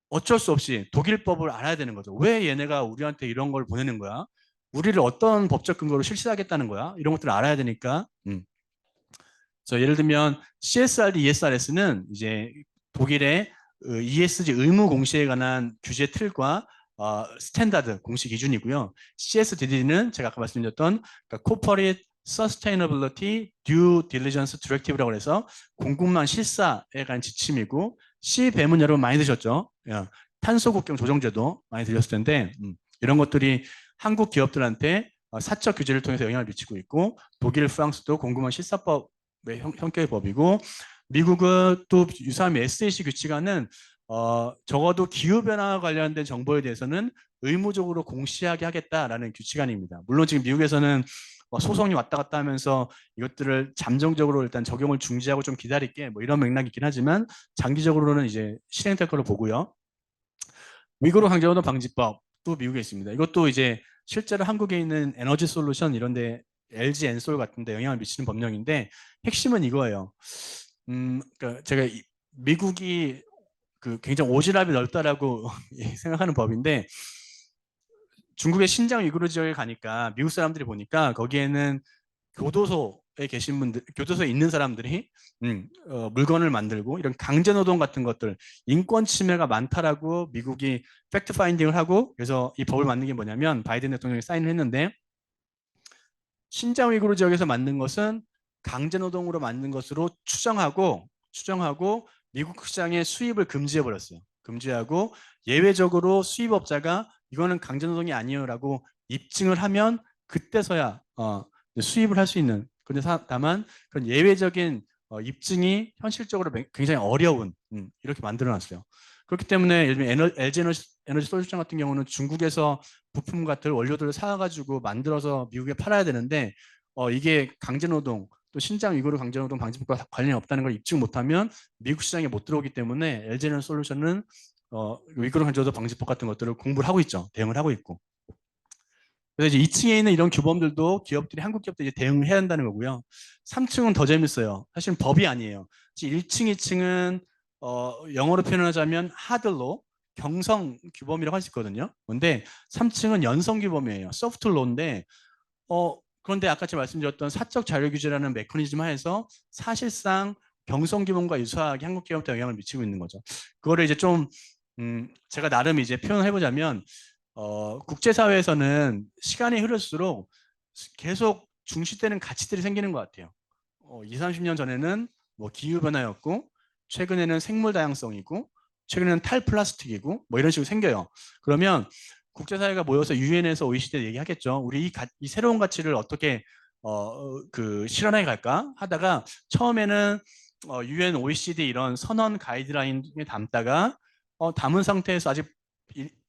어쩔 수 없이 독일법을 알아야 되는 거죠. 왜 얘네가 우리한테 이런 걸 보내는 거야? 우리를 어떤 법적 근거로 실시하겠다는 거야? 이런 것들을 알아야 되니까. 그래서 예를 들면 CSRD, ESRS는 이제 독일의 ESG 의무 공시에 관한 규제 틀과 스탠다드 공시 기준이고요. CSDD는 제가 아까 말씀드렸던 그러니까 Corporate Sustainability Due Diligence Directive라고 해서 공급망 실사에 관한 지침이고 C 배문 여러분 많이 드셨죠? 탄소 국경 조정제도 많이 들렸을 텐데 이런 것들이 한국 기업들한테 사적 규제를 통해서 영향을 미치고 있고 독일, 프랑스도 공급망 실사법 형격의 법이고 미국은 또 유사한 SAC 규칙안은 적어도 기후변화와 관련된 정보에 대해서는 의무적으로 공시하게 하겠다라는 규칙안입니다. 물론 지금 미국에서는 소송이 왔다 갔다 하면서 이것들을 잠정적으로 일단 적용을 중지하고 좀 기다릴게 뭐 이런 맥락이 있긴 하지만 장기적으로는 이제 실행될 걸로 보고요. 위구르 강제노동 방지법도 미국에 있습니다. 이것도 이제 실제로 한국에 있는 에너지 솔루션 이런데 LG 엔솔 같은데 영향을 미치는 법령인데 핵심은 이거예요. 그러니까 제가 미국이 그 굉장히 오지랖이 넓다라고 생각하는 법인데 중국의 신장 위구르 지역에 가니까 미국 사람들이 보니까 거기에는 교도소에 계신 분들, 교도소에 있는 사람들이 물건을 만들고 이런 강제노동 같은 것들, 인권 침해가 많다라고 미국이 팩트 파인딩을 하고 그래서 이 법을 만든 게 뭐냐면 바이든 대통령이 사인을 했는데 신장 위구르 지역에서 만든 것은 강제노동으로 만든 것으로 추정하고 미국 시장의 수입을 금지해 버렸어요. 금지하고 예외적으로 수입업자가 이거는 강제노동이 아니에요라고 입증을 하면 그때서야 수입을 할 수 있는. 그런데 다만 그런 예외적인 입증이 현실적으로 굉장히 어려운 이렇게 만들어놨어요. 그렇기 때문에 예를 들면 LG 에너지 솔루션 같은 경우는 중국에서 부품 같은 원료들을 사가지고 만들어서 미국에 팔아야 되는데 이게 강제노동 또 신장 위구르 강제노동 방지법과 관련이 없다는 걸 입증 못하면 미국 시장에 못 들어오기 때문에 LG 에너지 솔루션은 위구르 강제노동 방지법 같은 것들을 공부를 하고 있죠. 대응을 하고 있고. 그래서 이제 2층에 있는 이런 규범들도 기업들이 한국 기업들이 대응을 해야 한다는 거고요. 3층은 더 재밌어요. 사실은 법이 아니에요. 1층, 2층은 영어로 표현하자면 하드로 경성 규범이라고 할 수 있거든요. 근데 3층은 연성 규범이에요. 소프트로인데 그런데 아까 제가 말씀드렸던 사적 자율 규제라는 메커니즘 하에서 사실상 경성 규범과 유사하게 한국 기업한테 영향을 미치고 있는 거죠. 그거를 이제 좀 제가 나름 이제 표현을 해보자면 국제사회에서는 시간이 흐를수록 계속 중시되는 가치들이 생기는 것 같아요. 20, 30년 전에는 뭐 기후변화였고, 최근에는 생물 다양성이고, 최근에는 탈플라스틱이고, 뭐 이런 식으로 생겨요. 그러면 국제사회가 모여서 유엔에서 OECD 얘기하겠죠. 우리 이 새로운 가치를 어떻게 실현해 갈까 하다가 처음에는 유엔 OECD 이런 선언 가이드라인에 담다가 담은 상태에서 아직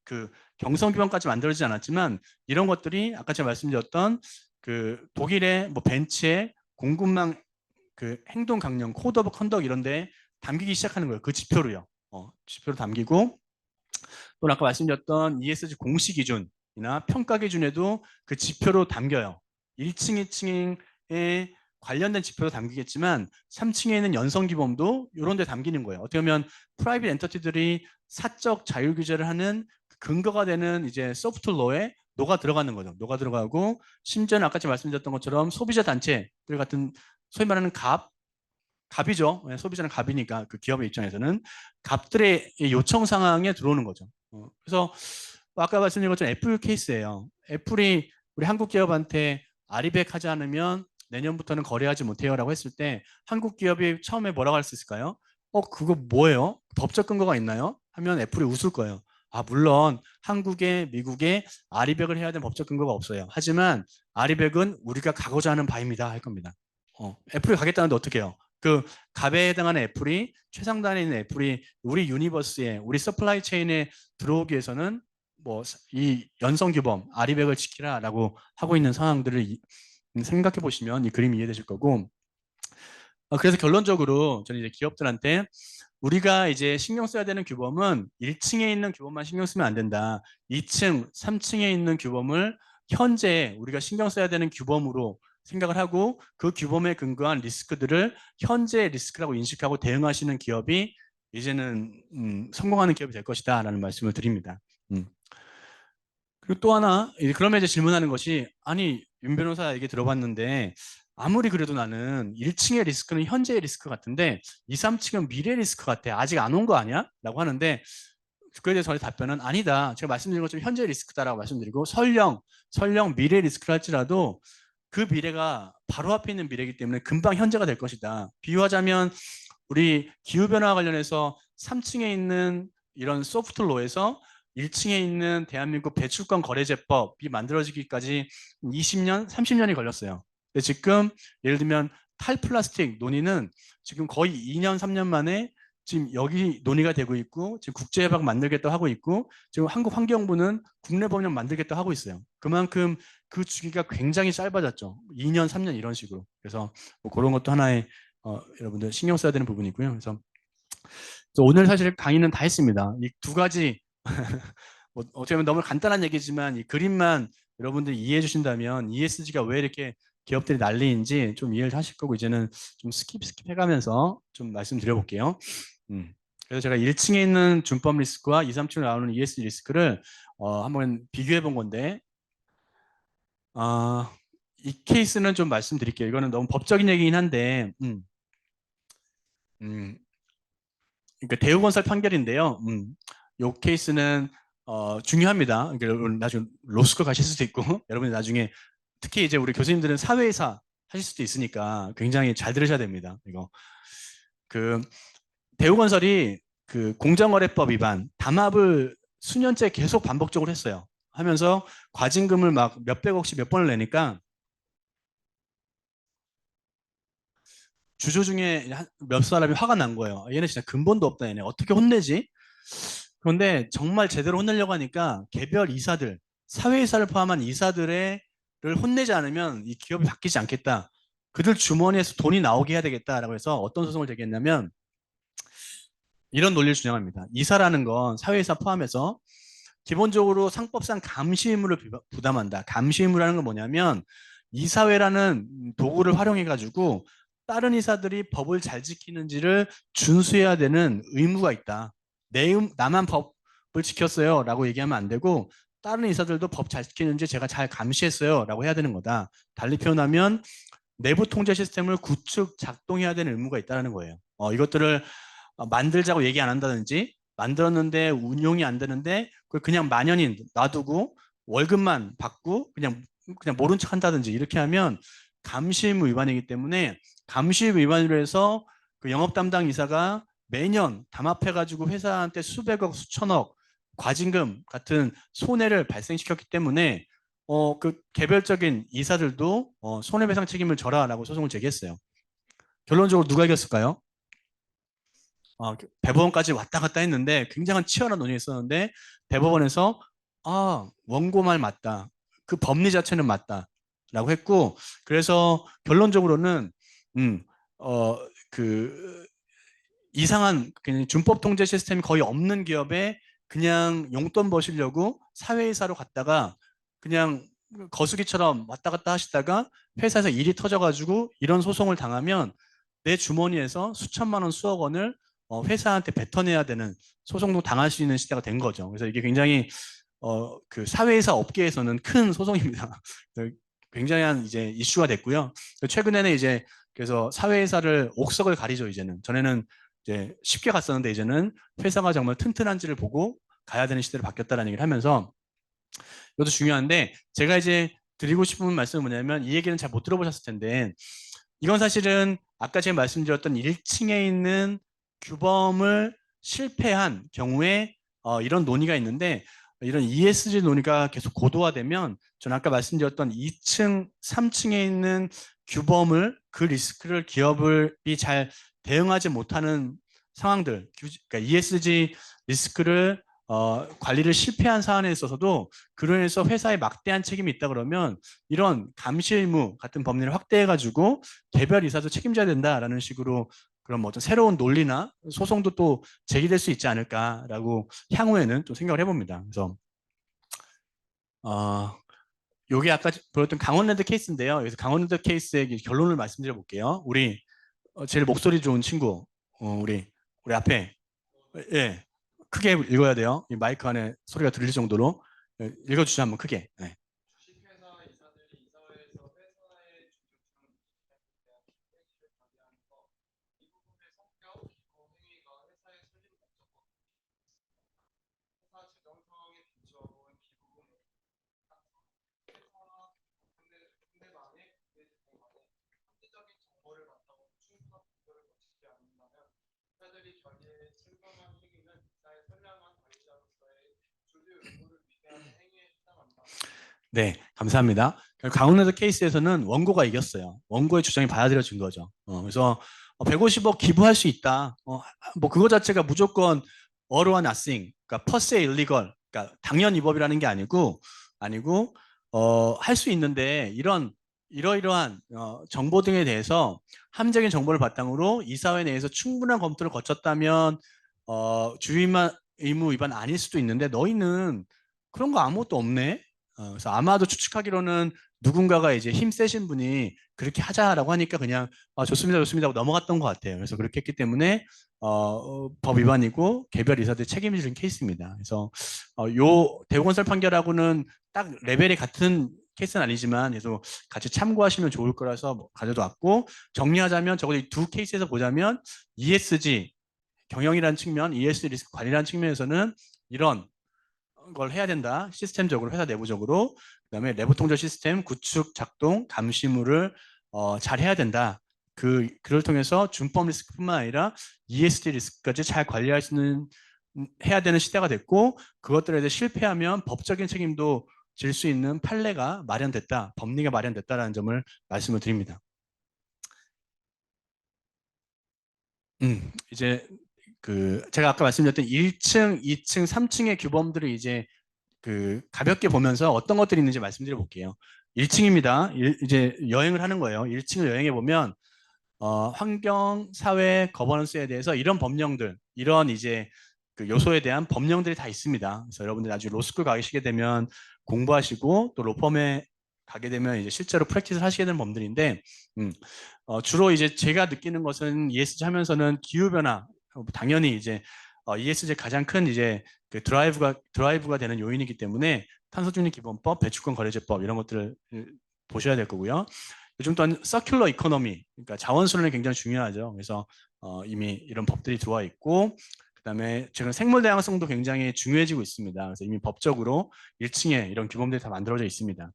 그 경성 규범까지 만들어지지 않았지만 이런 것들이 아까 제가 말씀드렸던 그 독일의 뭐 벤츠의 공급망 그 행동 강령 코드 오브 컨덕 이런 데 담기기 시작하는 거예요. 그 지표로요. 지표로 담기고 또 아까 말씀드렸던 ESG 공시 기준이나 평가 기준에도 그 지표로 담겨요. 1층, 2층에 관련된 지표로 담기겠지만 3층에 있는 연성 기범도 이런 데 담기는 거예요. 어떻게 보면 프라이빗 엔터티들이 사적 자율 규제를 하는 근거가 되는 이제 소프트 로에 녹아 들어가는 거죠. 녹아 들어가고 심지어는 아까 제가 말씀드렸던 것처럼 소비자 단체들 같은 소위 말하는 갑이죠. 소비자는 갑이니까 그 기업의 입장에서는 갑들의 요청 상황에 들어오는 거죠. 그래서 아까 말씀드린 것처럼 애플 케이스예요. 애플이 우리 한국 기업한테 아리백 하지 않으면 내년부터는 거래하지 못해요라고 했을 때 한국 기업이 처음에 뭐라고 할 수 있을까요? 그거 뭐예요? 법적 근거가 있나요? 하면 애플이 웃을 거예요. 물론 한국에 미국에 아리백을 해야 되는 법적 근거가 없어요. 하지만 아리백은 우리가 가고자 하는 바입니다 할 겁니다. 애플이 가겠다는데 어떻게 해요? 그 갑에 해당하는 애플이 최상단에 있는 애플이 우리 유니버스에 우리 서플라이 체인에 들어오기 위해서는 뭐 이 연성 규범 아리백을 지키라라고 하고 있는 상황들을 생각해 보시면 이 그림이 이해되실 거고 그래서 결론적으로 저는 이제 기업들한테 우리가 이제 신경 써야 되는 규범은 1층에 있는 규범만 신경 쓰면 안 된다. 2층, 3층에 있는 규범을 현재 우리가 신경 써야 되는 규범으로 생각을 하고 그 규범에 근거한 리스크들을 현재 리스크라고 인식하고 대응하시는 기업이 이제는 성공하는 기업이 될 것이다라는 말씀을 드립니다. 그리고 또 하나, 그러면 이제 질문하는 것이, 아니, 윤 변호사 얘기 들어봤는데, 아무리 그래도 나는 1층의 리스크는 현재의 리스크 같은데, 2, 3층은 미래 리스크 같아. 아직 안 온 거 아니야? 라고 하는데, 그에 대해서 저의 답변은 아니다. 제가 말씀드린 것처럼 현재 리스크다라고 말씀드리고, 설령 미래 리스크를 할지라도 그 미래가 바로 앞에 있는 미래이기 때문에 금방 현재가 될 것이다. 비유하자면, 우리 기후변화와 관련해서 3층에 있는 이런 소프트로에서 1층에 있는 대한민국 배출권 거래제법이 만들어지기까지 20년, 30년이 걸렸어요. 근데 지금 예를 들면 탈플라스틱 논의는 지금 거의 2년, 3년 만에 지금 여기 논의가 되고 있고 지금 국제협약 만들겠다 하고 있고 지금 한국환경부는 국내 법령 만들겠다 하고 있어요. 그만큼 그 주기가 굉장히 짧아졌죠. 2년, 3년 이런 식으로. 그래서 뭐 그런 것도 하나의 여러분들 신경 써야 되는 부분이고요. 그래서 오늘 사실 강의는 다 했습니다. 이 두 가지 뭐 어떻게 보면 너무 간단한 얘기지만 이 그림만 여러분들이 이해해 주신다면 ESG가 왜 이렇게 기업들이 난리인지 좀 이해를 하실 거고 이제는 좀 스킵 해가면서 좀 말씀드려 볼게요. 그래서 제가 1층에 있는 준법 리스크와 2, 3층에 나오는 ESG 리스크를 한번 비교해 본 건데 이 케이스는 좀 말씀드릴게요. 이거는 너무 법적인 얘기긴 한데 그러니까 대우건설 판결인데요. 이 케이스는 중요합니다. 그러니까 나중에 로스쿨 가실 수도 있고 여러분이 나중에 특히 이제 우리 교수님들은 사회이사 하실 수도 있으니까 굉장히 잘 들으셔야 됩니다. 이거 그 대우건설이 그 공정거래법 위반 담합을 수년째 계속 반복적으로 했어요. 하면서 과징금을 막 몇백억씩 몇 번을 내니까 주주 중에 몇 사람이 화가 난 거예요. 얘네 진짜 근본도 없다 얘네 어떻게 혼내지? 그런데 정말 제대로 혼내려고 하니까 개별 이사들, 사회이사를 포함한 이사들을 혼내지 않으면 이 기업이 바뀌지 않겠다. 그들 주머니에서 돈이 나오게 해야 되겠다라고 해서 어떤 소송을 제기했냐면 이런 논리를 주장합니다. 이사라는 건 사회이사 포함해서 기본적으로 상법상 감시 의무를 부담한다. 감시 의무라는 건 뭐냐면 이사회라는 도구를 활용해 가지고 다른 이사들이 법을 잘 지키는지를 준수해야 되는 의무가 있다. 나만 법을 지켰어요 라고 얘기하면 안 되고 다른 이사들도 법 잘 지키는지 제가 잘 감시했어요 라고 해야 되는 거다. 달리 표현하면 내부 통제 시스템을 구축 작동해야 되는 의무가 있다는 거예요. 이것들을 만들자고 얘기 안 한다든지 만들었는데 운용이 안 되는데 그걸 그냥 만연히 놔두고 월급만 받고 그냥 모른 척 한다든지 이렇게 하면 감시 의무 위반이기 때문에 감시 의무 위반으로 해서 그 영업 담당 이사가 매년 담합해가지고 회사한테 수백억, 수천억 과징금 같은 손해를 발생시켰기 때문에 그 개별적인 이사들도 손해배상 책임을 져라라고 소송을 제기했어요. 결론적으로 누가 이겼을까요? 대법원까지 왔다 갔다 했는데 굉장한 치열한 논의가 있었는데 대법원에서 원고 말 맞다. 그 법리 자체는 맞다라고 했고 그래서 결론적으로는 그 이상한 그냥 준법 통제 시스템이 거의 없는 기업에 그냥 용돈 버시려고 사회이사로 갔다가 그냥 거수기처럼 왔다 갔다 하시다가 회사에서 일이 터져가지고 이런 소송을 당하면 내 주머니에서 수천만 원, 수억 원을 회사한테 뱉어내야 되는 소송도 당할 수 있는 시대가 된 거죠. 그래서 이게 굉장히 그 사회이사 업계에서는 큰 소송입니다. 굉장한 이제 이슈가 됐고요. 최근에는 이제 그래서 사회이사를 옥석을 가리죠. 이제는 전에는 이제 쉽게 갔었는데 이제는 회사가 정말 튼튼한지를 보고 가야 되는 시대로 바뀌었다는 얘기를 하면서 이것도 중요한데 제가 이제 드리고 싶은 말씀은 뭐냐면 이 얘기는 잘 못 들어보셨을 텐데 이건 사실은 아까 제가 말씀드렸던 1층에 있는 규범을 실패한 경우에 이런 논의가 있는데 이런 ESG 논의가 계속 고도화되면 저는 아까 말씀드렸던 2층, 3층에 있는 규범을 그 리스크를 기업이 잘 대응하지 못하는 상황들, 그러니까 ESG 리스크를 관리를 실패한 사안에 있어서도 그로 인해서 회사에 막대한 책임이 있다 그러면 이런 감시 의무 같은 법리를 확대해가지고 개별 이사도 책임져야 된다라는 식으로 그런 뭐 어떤 새로운 논리나 소송도 또 제기될 수 있지 않을까라고 향후에는 또 생각을 해봅니다. 그래서 요게 아까 보였던 강원랜드 케이스인데요. 여기서 강원랜드 케이스의 결론을 말씀드려 볼게요. 우리 제일 목소리 좋은 친구, 우리 앞에, 예, 크게 읽어야 돼요. 이 마이크 안에 소리가 들릴 정도로. 예, 읽어주시죠, 한번 크게. 네. 네, 감사합니다. 강원랜드 케이스에서는 원고가 이겼어요. 원고의 주장이 받아들여진 거죠. 그래서 150억 기부할 수 있다. 뭐 그거 자체가 무조건 all or nothing, 그러니까 per se illegal, 그러니까 당연 위법이라는 게 아니고 할 수 있는데 이러이러한 정보 등에 대해서 함정적인 정보를 바탕으로 이사회 내에서 충분한 검토를 거쳤다면 주의만 의무 위반 아닐 수도 있는데 너희는 그런 거 아무것도 없네. 그래서 아마도 추측하기로는 누군가가 이제 힘 세신 분이 그렇게 하자라고 하니까 그냥 좋습니다, 좋습니다 하고 넘어갔던 것 같아요. 그래서 그렇게 했기 때문에 법 위반이고 개별 이사들 책임을 지는 케이스입니다. 그래서 요 대우건설 판결하고는 딱 레벨이 같은 케이스는 아니지만 그래서 같이 참고하시면 좋을 거라서 가져다 왔고 정리하자면 적어도 이 두 케이스에서 보자면 ESG 경영이라는 측면, ESG 리스크 관리라는 측면에서는 이런 걸 해야 된다. 시스템적으로 회사 내부적으로 그다음에 내부 통제 시스템 구축 작동 감시물을 잘 해야 된다. 그를 통해서 준법 리스크뿐만 아니라 ESG 리스크까지 잘 관리할 수 있는 해야 되는 시대가 됐고 그것들에 대해 실패하면 법적인 책임도 질 수 있는 판례가 마련됐다. 법리가 마련됐다라는 점을 말씀을 드립니다. 이제 제가 아까 말씀드렸던 1층, 2층, 3층의 규범들을 이제 가볍게 보면서 어떤 것들이 있는지 말씀드려 볼게요. 1층입니다. 이제 여행을 하는 거예요. 1층을 여행해 보면 환경, 사회, 거버넌스에 대해서 이런 법령들, 이런 이제 그 요소에 대한 법령들이 다 있습니다. 그래서 여러분들 나중에 로스쿨 가시게 되면 공부하시고 또 로펌에 가게 되면 이제 실제로 프랙티스를 하시게 되는 법들인데 주로 이제 제가 느끼는 것은 ESG 하면서는 기후 변화 당연히 이제 ESG 가장 큰 이제 그 드라이브가 되는 요인이기 때문에 탄소중립 기본법, 배출권 거래제법 이런 것들을 보셔야 될 거고요. 요즘 또한 서큘러 이코노미, 그러니까 자원순환이 굉장히 중요하죠. 그래서 이미 이런 법들이 들어와 있고, 그다음에 최근 생물 다양성도 굉장히 중요해지고 있습니다. 그래서 이미 법적으로 1층에 이런 규범들이 다 만들어져 있습니다.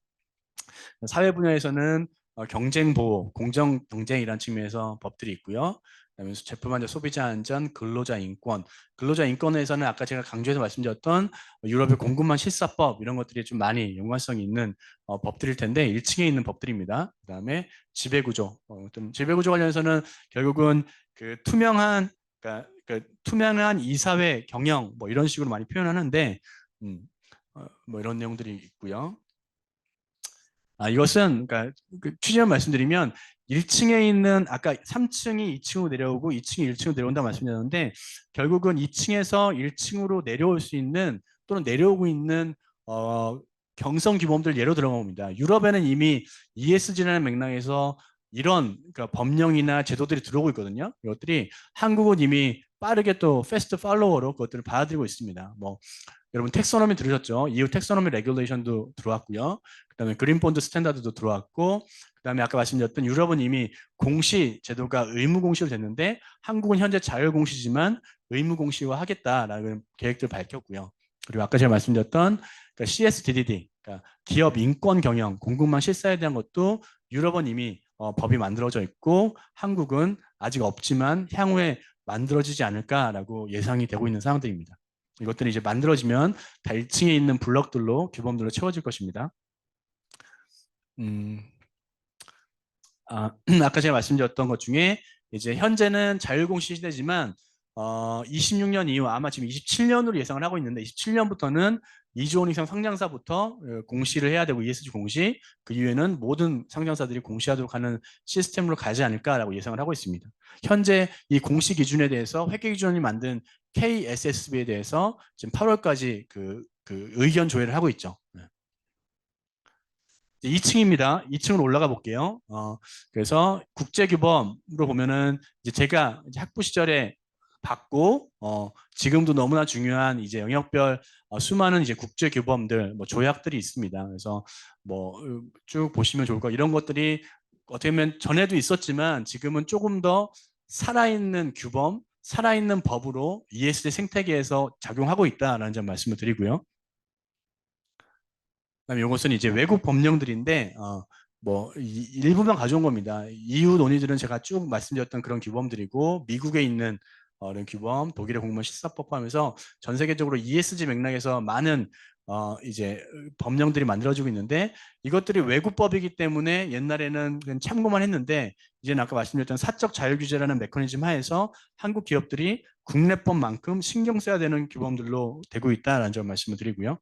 사회 분야에서는 경쟁 보호, 공정 경쟁이라는 측면에서 법들이 있고요. 그다음에 제품 안전 소비자 안전, 근로자 인권. 근로자 인권에서는 아까 제가 강조해서 말씀드렸던 유럽의 공급망 실사법 이런 것들이 좀 많이 연관성이 있는 법들일 텐데 1층에 있는 법들입니다. 그다음에 지배구조. 지배구조 관련해서는 결국은 그러니까 투명한 이사회 경영 뭐 이런 식으로 많이 표현하는데 뭐 이런 내용들이 있고요. 이것은 그러니까 취지만 말씀드리면 1층에 있는 아까 3층이 2층으로 내려오고 2층이 1층으로 내려온다 말씀드렸는데 결국은 2층에서 1층으로 내려올 수 있는 또는 내려오고 있는 경성 규범들 예로 들어가 봅니다. 유럽에는 이미 ESG라는 맥락에서 이런 그러니까 법령이나 제도들이 들어오고 있거든요. 이것들이 한국은 이미 빠르게 또 패스트 팔로워로 그것들을 받아들이고 있습니다. 뭐 여러분 텍소노미 들으셨죠? EU 텍소노미 레귤레이션도 들어왔고요. 그다음에 그린 본드 스탠다드도 들어왔고 그다음에 아까 말씀드렸던 유럽은 이미 공시 제도가 의무 공시로 됐는데 한국은 현재 자율 공시지만 의무 공시화 하겠다라는 계획들을 밝혔고요. 그리고 아까 제가 말씀드렸던 그러니까 CSDDD, 그러니까 기업 인권 경영, 공급망 실사에 대한 것도 유럽은 이미 법이 만들어져 있고 한국은 아직 없지만 향후에 만들어지지 않을까라고 예상이 되고 있는 상황들입니다. 이것들이 이제 만들어지면 다 1층에 있는 블럭들로 규범들로 채워질 것입니다. 아까 제가 말씀드렸던 것 중에 이제 현재는 자율공시 시대지만 26년 이후 아마 지금 27년으로 예상을 하고 있는데 27년부터는 2조 원 이상 상장사부터 공시를 해야 되고 ESG 공시, 그 이후에는 모든 상장사들이 공시하도록 하는 시스템으로 가지 않을까라고 예상을 하고 있습니다. 현재 이 공시 기준에 대해서 회계기준이 만든 KSSB에 대해서 지금 8월까지 그 의견 조회를 하고 있죠. 2층입니다. 2층으로 올라가 볼게요. 그래서 국제규범으로 보면은 이제 제가 이제 학부 시절에 받고 지금도 너무나 중요한 이제 영역별 수많은 이제 국제규범들 뭐 조약들이 있습니다. 그래서 뭐 쭉 보시면 좋을 거 이런 것들이 어떻게 보면 전에도 있었지만 지금은 조금 더 살아있는 규범, 살아있는 법으로 ESG 생태계에서 작용하고 있다라는 점 말씀을 드리고요. 그다음에 이것은 이제 외국 법령들인데 뭐 일부만 가져온 겁니다. EU 논의들은 제가 쭉 말씀드렸던 그런 규범들이고 미국에 있는 이런 규범, 독일의 공무원 실사법 포함해서 전 세계적으로 ESG 맥락에서 많은 이제 법령들이 만들어지고 있는데 이것들이 외국법이기 때문에 옛날에는 그냥 참고만 했는데 이제는 아까 말씀드렸던 사적 자율 규제라는 메커니즘 하에서 한국 기업들이 국내법만큼 신경 써야 되는 규범들로 되고 있다라는 점 말씀을 드리고요.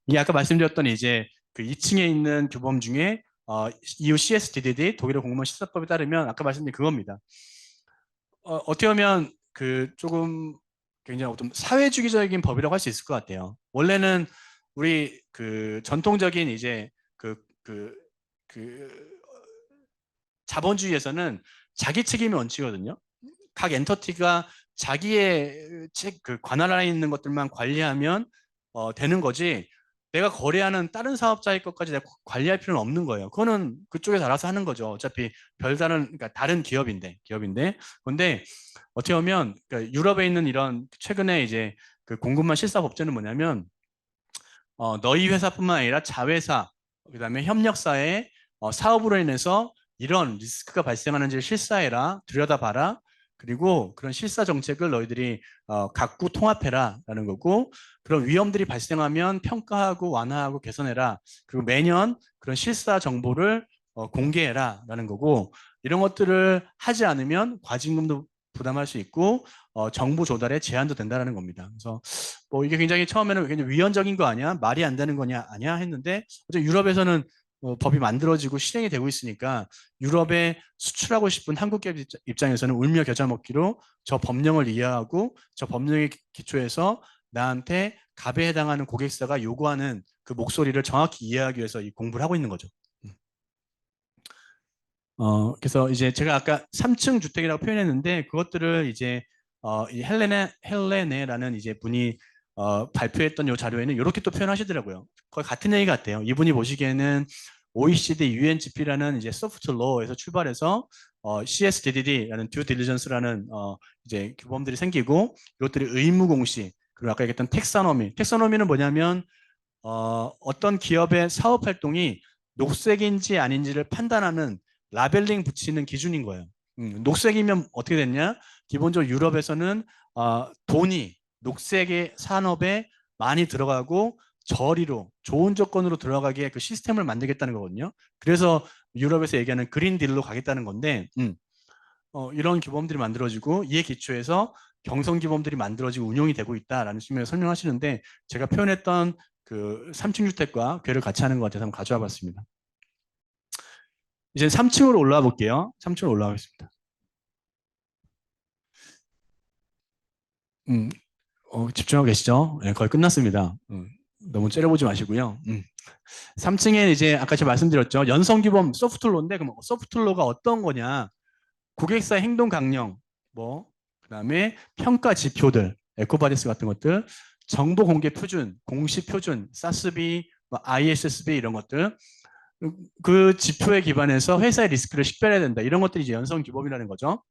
이게 아까 말씀드렸던 이제 그 2층에 있는 규범 중에 EU CSDDD 독일의 공무원 실사법에 따르면 아까 말씀드린 그겁니다. 어떻게 보면 그 조금 굉장히 어떤 사회주의적인 법이라고 할 수 있을 것 같아요. 원래는 우리 그 전통적인 이제 그 자본주의에서는 자기 책임이 원칙이거든요. 각 엔터티가 자기의 그 관할 안에 있는 것들만 관리하면 되는 거지. 내가 거래하는 다른 사업자의 것까지 내가 관리할 필요는 없는 거예요. 그거는 그쪽에서 알아서 하는 거죠. 어차피 별다른 그러니까 다른 기업인데. 근데 어떻게 보면 그러니까 유럽에 있는 이런 최근에 이제 그 공급망 실사 법제는 뭐냐면 너희 회사뿐만 아니라 자회사 그다음에 협력사의 사업으로 인해서 이런 리스크가 발생하는지를 실사해라, 들여다봐라. 그리고 그런 실사 정책을 너희들이 갖고 통합해라라는 거고 그런 위험들이 발생하면 평가하고 완화하고 개선해라. 그리고 매년 그런 실사 정보를 공개해라라는 거고 이런 것들을 하지 않으면 과징금도 부담할 수 있고 정보 조달에 제한도 된다라는 겁니다. 그래서 뭐 이게 굉장히 처음에는 굉장히 위헌적인 거 아니야? 말이 안 되는 거냐? 아니야? 했는데 어제 유럽에서는 법이 만들어지고 실행이 되고 있으니까 유럽에 수출하고 싶은 한국 기업 입장에서는 울며 겨자 먹기로 저 법령을 이해하고 저 법령의 기초에서 나한테 갑에 해당하는 고객사가 요구하는 그 목소리를 정확히 이해하기 위해서 이 공부를 하고 있는 거죠. 그래서 이제 제가 아까 3층 주택이라고 표현했는데 그것들을 이제 이 헬레네라는 이제 분이 발표했던 요 자료에는 이렇게 또 표현하시더라고요. 거의 같은 얘기 같아요. 이분이 보시기에는 OECD UNGP라는 이제 소프트 로에서 출발해서 CSDDD라는 듀 딜리전스라는 이제 규범들이 생기고 이것들이 의무 공시 그리고 아까 얘기했던 텍사노미는 뭐냐면 어떤 기업의 사업 활동이 녹색인지 아닌지를 판단하는 라벨링 붙이는 기준인 거예요. 녹색이면 어떻게 됐냐? 기본적으로 유럽에서는 돈이 녹색의 산업에 많이 들어가고 저리로 좋은 조건으로 들어가기에 그 시스템을 만들겠다는 거거든요. 그래서 유럽에서 얘기하는 그린 딜로 가겠다는 건데 이런 규범들이 만들어지고 이에 기초해서 경선 규범들이 만들어지고 운용이 되고 있다라는 측면에서 설명하시는데 제가 표현했던 그 3층 주택과 괴를 같이 하는 것 같아서 한번 가져와 봤습니다. 이제 3층으로 올라와 볼게요. 3층으로 올라가겠습니다. 집중하고 계시죠? 네, 거의 끝났습니다. 너무 째려보지 마시고요. 3층에 이제 아까 제가 말씀드렸죠. 연성규범 소프트로인데 그럼 소프트로가 어떤 거냐? 고객사 행동 강령, 뭐 그다음에 평가 지표들, 에코바디스 같은 것들, 정보 공개 표준, 공시 표준, 사스비, 뭐 ISSB 이런 것들 그 지표에 기반해서 회사의 리스크를 식별해야 된다. 이런 것들이 이제 연성 규범이라는 거죠.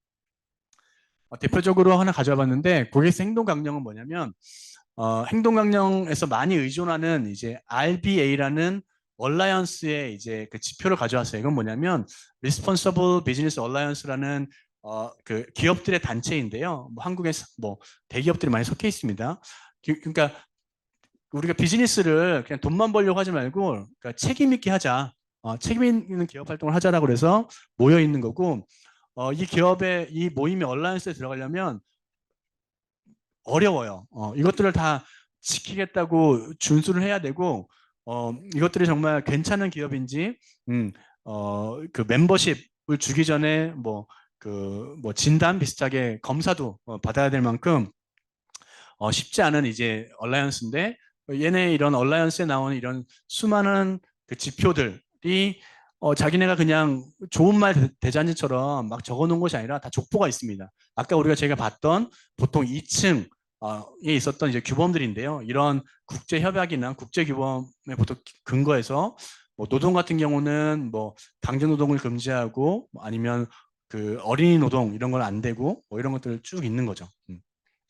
대표적으로 하나 가져와 봤는데 고객사 행동 강령은 뭐냐면 행동 강령에서 많이 의존하는 이제 RBA라는 얼라이언스의 이제 그 지표를 가져왔어요. 이건 뭐냐면 Responsible Business Alliance라는 그 기업들의 단체인데요. 뭐 한국에 뭐 대기업들이 많이 속해 있습니다. 그러니까 우리가 비즈니스를 그냥 돈만 벌려고 하지 말고 그러니까 책임 있게 하자. 책임 있는 기업 활동을 하자라고 그래서 모여 있는 거고 이 기업의 이 모임의 얼라이언스에 들어가려면 어려워요. 이것들을 다 지키겠다고 준수를 해야 되고, 이것들이 정말 괜찮은 기업인지, 그 멤버십을 주기 전에 뭐 진단 비슷하게 검사도 받아야 될 만큼 쉽지 않은 이제 얼라이언스인데, 얘네 이런 얼라이언스에 나오는 이런 수많은 그 지표들이 자기네가 그냥 좋은 말 대잔치처럼 막 적어놓은 것이 아니라 다 족보가 있습니다. 아까 우리가 제가 봤던 보통 2층에 있었던 이제 규범들인데요. 이런 국제 협약이나 국제 규범에 보통 근거해서 뭐 노동 같은 경우는 뭐 강제 노동을 금지하고 뭐 아니면 그 어린이 노동 이런 건 안 되고 뭐 이런 것들 쭉 있는 거죠.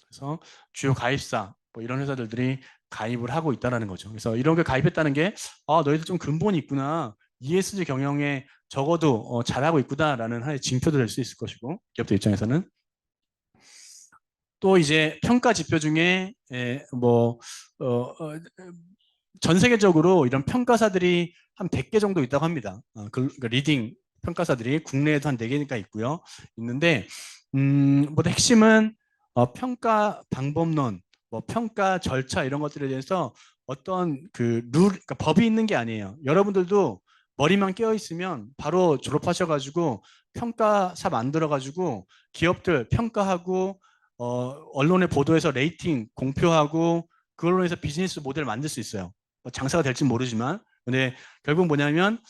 그래서 주요 가입사 뭐 이런 회사들이 가입을 하고 있다라는 거죠. 그래서 이런 게 가입했다는 게 너희들 좀 근본이 있구나. ESG 경영에 적어도 잘하고 있구나라는 하나의 징표도 될 수 있을 것이고 기업들 입장에서는 또 이제 평가 지표 중에 전 세계적으로 이런 평가사들이 한 100개 정도 있다고 합니다. 그 리딩 평가사들이 국내에도 한 4개니까 있고요. 있는데 뭐 핵심은 평가 방법론, 뭐 평가 절차 이런 것들에 대해서 어떤 그 그러니까 법이 있는 게 아니에요. 여러분들도 머리만 깨어 있으면 바로 졸업하셔가지고 평가사 만들어가지고 기업들 평가하고 언론에 보도해서 레이팅 공표하고 그걸로 해서 비즈니스 모델을 만들 수 있어요. 장사가 될지 모르지만 근데 결국 뭐냐면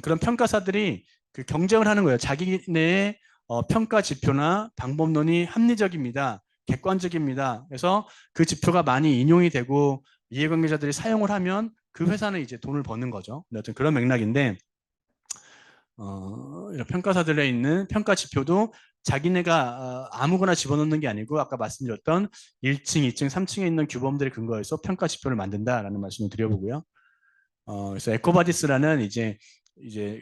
그런 평가사들이 그 경쟁을 하는 거예요. 자기네의 평가 지표나 방법론이 합리적입니다. 객관적입니다. 그래서 그 지표가 많이 인용이 되고 이해관계자들이 사용을 하면 그 회사는 이제 돈을 버는 거죠. 어떤 그런 맥락인데 이런 평가사들에 있는 평가 지표도 자기네가 아무거나 집어넣는 게 아니고 아까 말씀드렸던 1층, 2층, 3층에 있는 규범들에 근거해서 평가 지표를 만든다라는 말씀을 드려보고요. 그래서 에코바디스라는 이제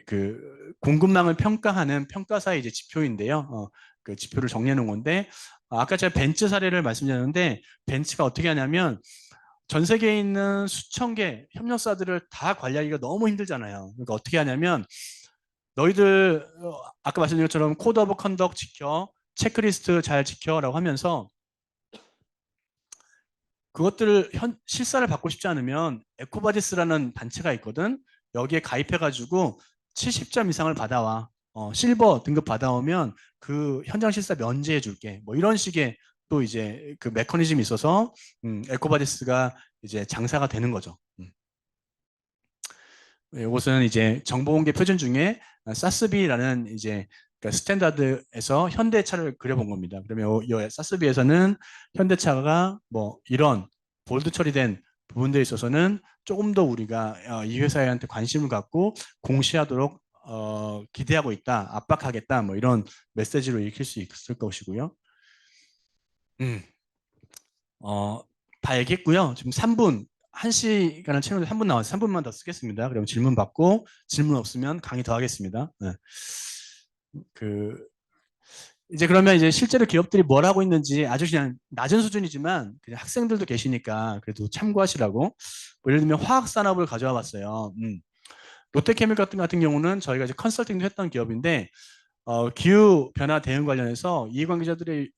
그 공급망을 평가하는 평가사의 이제 지표인데요. 그 지표를 정리해 놓은 건데 아까 제가 벤츠 사례를 말씀드렸는데 벤츠가 어떻게 하냐면 전 세계에 있는 수천 개 협력사들을 다 관리하기가 너무 힘들잖아요. 그러니까 어떻게 하냐면 너희들 아까 말씀드린 것처럼 코드 오브 컨덕 지켜, 체크리스트 잘 지켜라고 하면서 그것들을 실사를 받고 싶지 않으면 에코바디스라는 단체가 있거든. 여기에 가입해가지고 70점 이상을 받아와. 실버 등급 받아오면 그 현장 실사 면제해 줄게. 뭐 이런 식의 또 이제 그 메커니즘이 있어서 에코바디스가 이제 장사가 되는 거죠. 이것은 이제 정보공개 표준 중에 사스비라는 이제 그러니까 스탠다드에서 현대차를 그려본 겁니다. 그러면 이 사스비에서는 현대차가 뭐 이런 볼드 처리된 부분들에 있어서는 조금 더 우리가 이 회사한테 관심을 갖고 공시하도록 기대하고 있다, 압박하겠다, 뭐 이런 메시지로 읽힐 수 있을 것이고요. 어, 다 얘기했고요. 지금 3분, 1시간을 채우는데 3분 나와서 3분만 더 쓰겠습니다. 그럼 질문 받고 질문 없으면 강의 더 하겠습니다. 네. 이제 그러면 이제 실제로 기업들이 뭘 하고 있는지 아주 그냥 낮은 수준이지만 그냥 학생들도 계시니까 그래도 참고하시라고. 뭐 예를 들면 화학 산업을 가져와 봤어요. 롯데케미칼 같은 경우는 저희가 이제 컨설팅도 했던 기업인데 기후 변화 대응 관련해서 이해관계자들의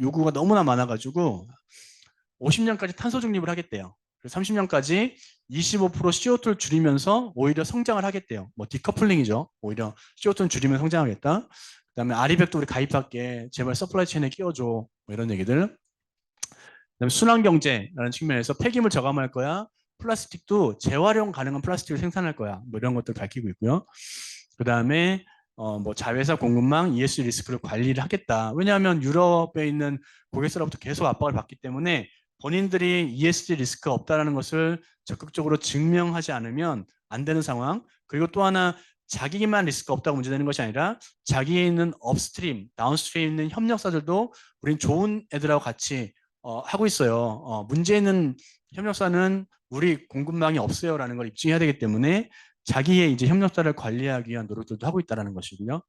요구가 너무나 많아가지고 50년까지 탄소 중립을 하겠대요. 그래서 30년까지 25% CO2를 줄이면서 오히려 성장을 하겠대요. 뭐 디커플링이죠. 오히려 CO2는 줄이면 성장하겠다. 그다음에 아리백도 우리 가입할게. 제발 서플라이 체인에 끼워줘. 뭐 이런 얘기들. 그다음에 순환 경제라는 측면에서 폐기물 저감할 거야. 플라스틱도 재활용 가능한 플라스틱을 생산할 거야. 뭐 이런 것들 밝히고 있고요. 그다음에 뭐 자회사 공급망 ESG 리스크를 관리를 하겠다. 왜냐하면 유럽에 있는 고객사로부터 계속 압박을 받기 때문에 본인들이 ESG 리스크 없다라는 것을 적극적으로 증명하지 않으면 안 되는 상황. 그리고 또 하나 자기만 리스크 없다고 문제되는 것이 아니라 자기에 있는 업스트림, 다운스트림에 있는 협력사들도 우린 좋은 애들하고 같이 하고 있어요. 문제 있는 협력사는 우리 공급망이 없어요라는 걸 입증해야 되기 때문에 자기의 이제 협력사를 관리하기 위한 노력들도 하고 있다는 것이고요.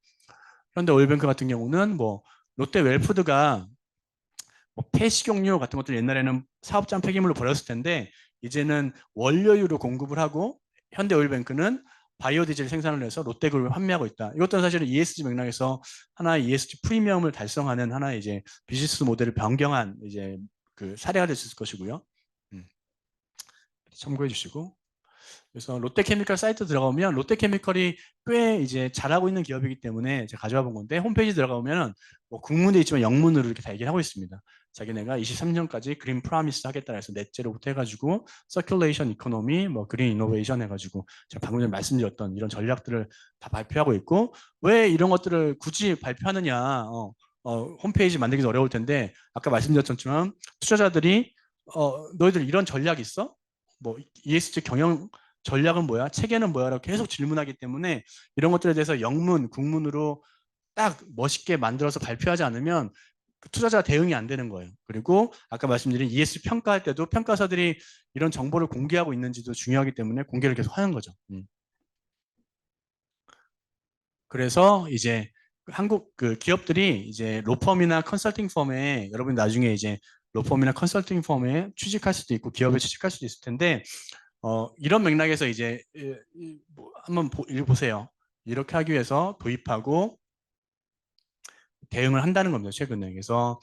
현대 오일뱅크 같은 경우는 뭐 롯데 웰푸드가 뭐 폐식용유 같은 것들 옛날에는 사업장 폐기물로 버렸을 텐데 이제는 원료유로 공급을 하고 현대 오일뱅크는 바이오 디젤 생산을 해서 롯데그룹에 판매하고 있다. 이것도 사실은 ESG 맥락에서 하나의 ESG 프리미엄을 달성하는 하나의 이제 비즈니스 모델을 변경한 이제 그 사례가 될 수 있을 것이고요. 참고해 주시고. 그래서 롯데케미칼 사이트 들어가면 롯데케미칼이 꽤 이제 잘하고 있는 기업이기 때문에 제가 가져와 본 건데 홈페이지 들어가보면 뭐 국문에 있지만 영문으로 이렇게 다 얘기를 하고 있습니다. 자기네가 23년까지 그린 프라미스 하겠다 해서 넷제로부터 해가지고 서큘레이션 이코노미, 뭐 그린 이노베이션 해가지고 제가 방금 전에 말씀드렸던 이런 전략들을 다 발표하고 있고 왜 이런 것들을 굳이 발표하느냐 홈페이지 만들기 어려울 텐데 아까 말씀드렸던 투자자들이 너희들 이런 전략 있어? 뭐 ESG 경영 전략은 뭐야? 체계는 뭐야? 라고 계속 질문하기 때문에 이런 것들에 대해서 영문, 국문으로 딱 멋있게 만들어서 발표하지 않으면 그 투자자가 대응이 안 되는 거예요. 그리고 아까 말씀드린 ESG 평가할 때도 평가사들이 이런 정보를 공개하고 있는지도 중요하기 때문에 공개를 계속 하는 거죠. 그래서 이제 한국 그 기업들이 이제 로펌이나 컨설팅 펌에 여러분 나중에 이제 로펌이나 컨설팅 펌에 취직할 수도 있고 기업에 취직할 수도 있을 텐데 이런 맥락에서 이제 뭐 한번 읽어보세요. 이렇게 하기 위해서 도입하고 대응을 한다는 겁니다. 최근에. 그래서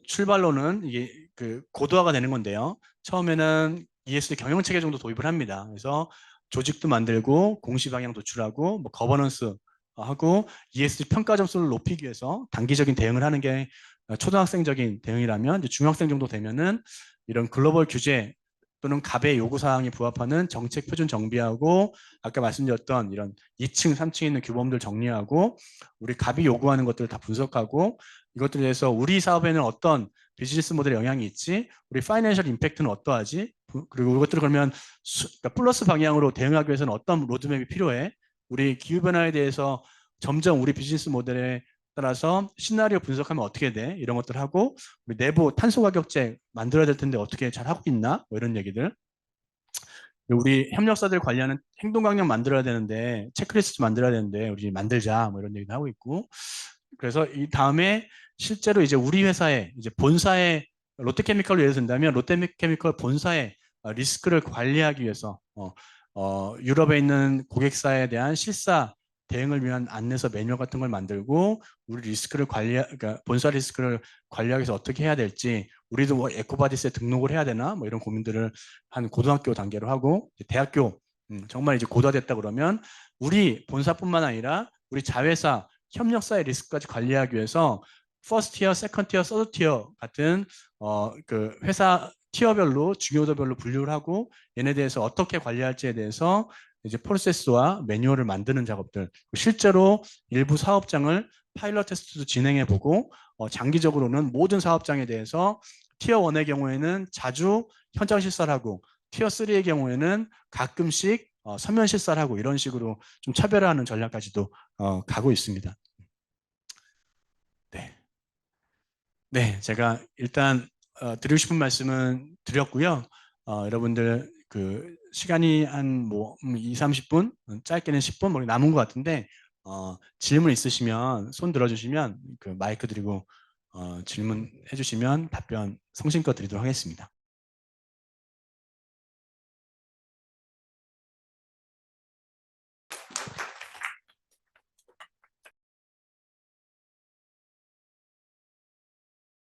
출발로는 이게 그 고도화가 되는 건데요. 처음에는 ESG 경영 체계 정도 도입을 합니다. 그래서 조직도 만들고 공시 방향 도출하고 뭐 거버넌스 하고 ESG 평가 점수를 높이기 위해서 단기적인 대응을 하는 게 초등학생적인 대응이라면 이제 중학생 정도 되면은 이런 글로벌 규제 또는 갑의 요구 사항에 부합하는 정책 표준 정비하고 아까 말씀드렸던 이런 2층, 3층에 있는 규범들 정리하고 우리 갑이 요구하는 것들을 다 분석하고 이것들에 대해서 우리 사업에는 어떤 비즈니스 모델에 영향이 있지? 우리 파이낸셜 임팩트는 어떠하지? 그리고 이것들을 그러면 그러니까 플러스 방향으로 대응하기 위해서는 어떤 로드맵이 필요해? 우리 기후변화에 대해서 점점 우리 비즈니스 모델에 따라서 시나리오 분석하면 어떻게 돼? 이런 것들 하고 우리 내부 탄소 가격제 만들어야 될 텐데 어떻게 잘 하고 있나? 뭐 이런 얘기들. 우리 협력사들 관리하는 행동 강령 만들어야 되는데 체크리스트 만들어야 되는데 우리 만들자 뭐 이런 얘기도 하고 있고 그래서 이 다음에 실제로 이제 우리 회사에 이제 본사에 롯데케미칼로 예를 든다면 롯데케미칼 본사의 리스크를 관리하기 위해서 유럽에 있는 고객사에 대한 실사 대응을 위한 안내서 매뉴얼 같은 걸 만들고 우리 리스크를 그러니까 본사 리스크를 관리하기 위해서 어떻게 해야 될지 우리도 뭐 에코바디스에 등록을 해야 되나 뭐 이런 고민들을 한 고등학교 단계로 하고 대학교 정말 이제 고도화됐다 그러면 우리 본사뿐만 아니라 우리 자회사 협력사의 리스크까지 관리하기 위해서 퍼스트 티어, 세컨드 티어, 서드 티어 같은 그 회사 티어별로 중요도별로 분류를 하고 얘네 대해서 어떻게 관리할지에 대해서 이제 프로세스와 매뉴얼을 만드는 작업들 실제로 일부 사업장을 파일럿 테스트도 진행해 보고 장기적으로는 모든 사업장에 대해서 티어 1의 경우에는 자주 현장 실사를 하고 티어 3의 경우에는 가끔씩 서면 실사를 하고 이런 식으로 좀 차별화하는 전략까지도 가고 있습니다. 네. 네, 제가 일단 드리고 싶은 말씀은 드렸고요. 여러분들 그 시간이 한 뭐 2, 30분, 짧게는 10분 뭐 남은 것 같은데 질문 있으시면 손 들어주시면 그 마이크 드리고 질문해 주시면 답변 성심껏 드리도록 하겠습니다.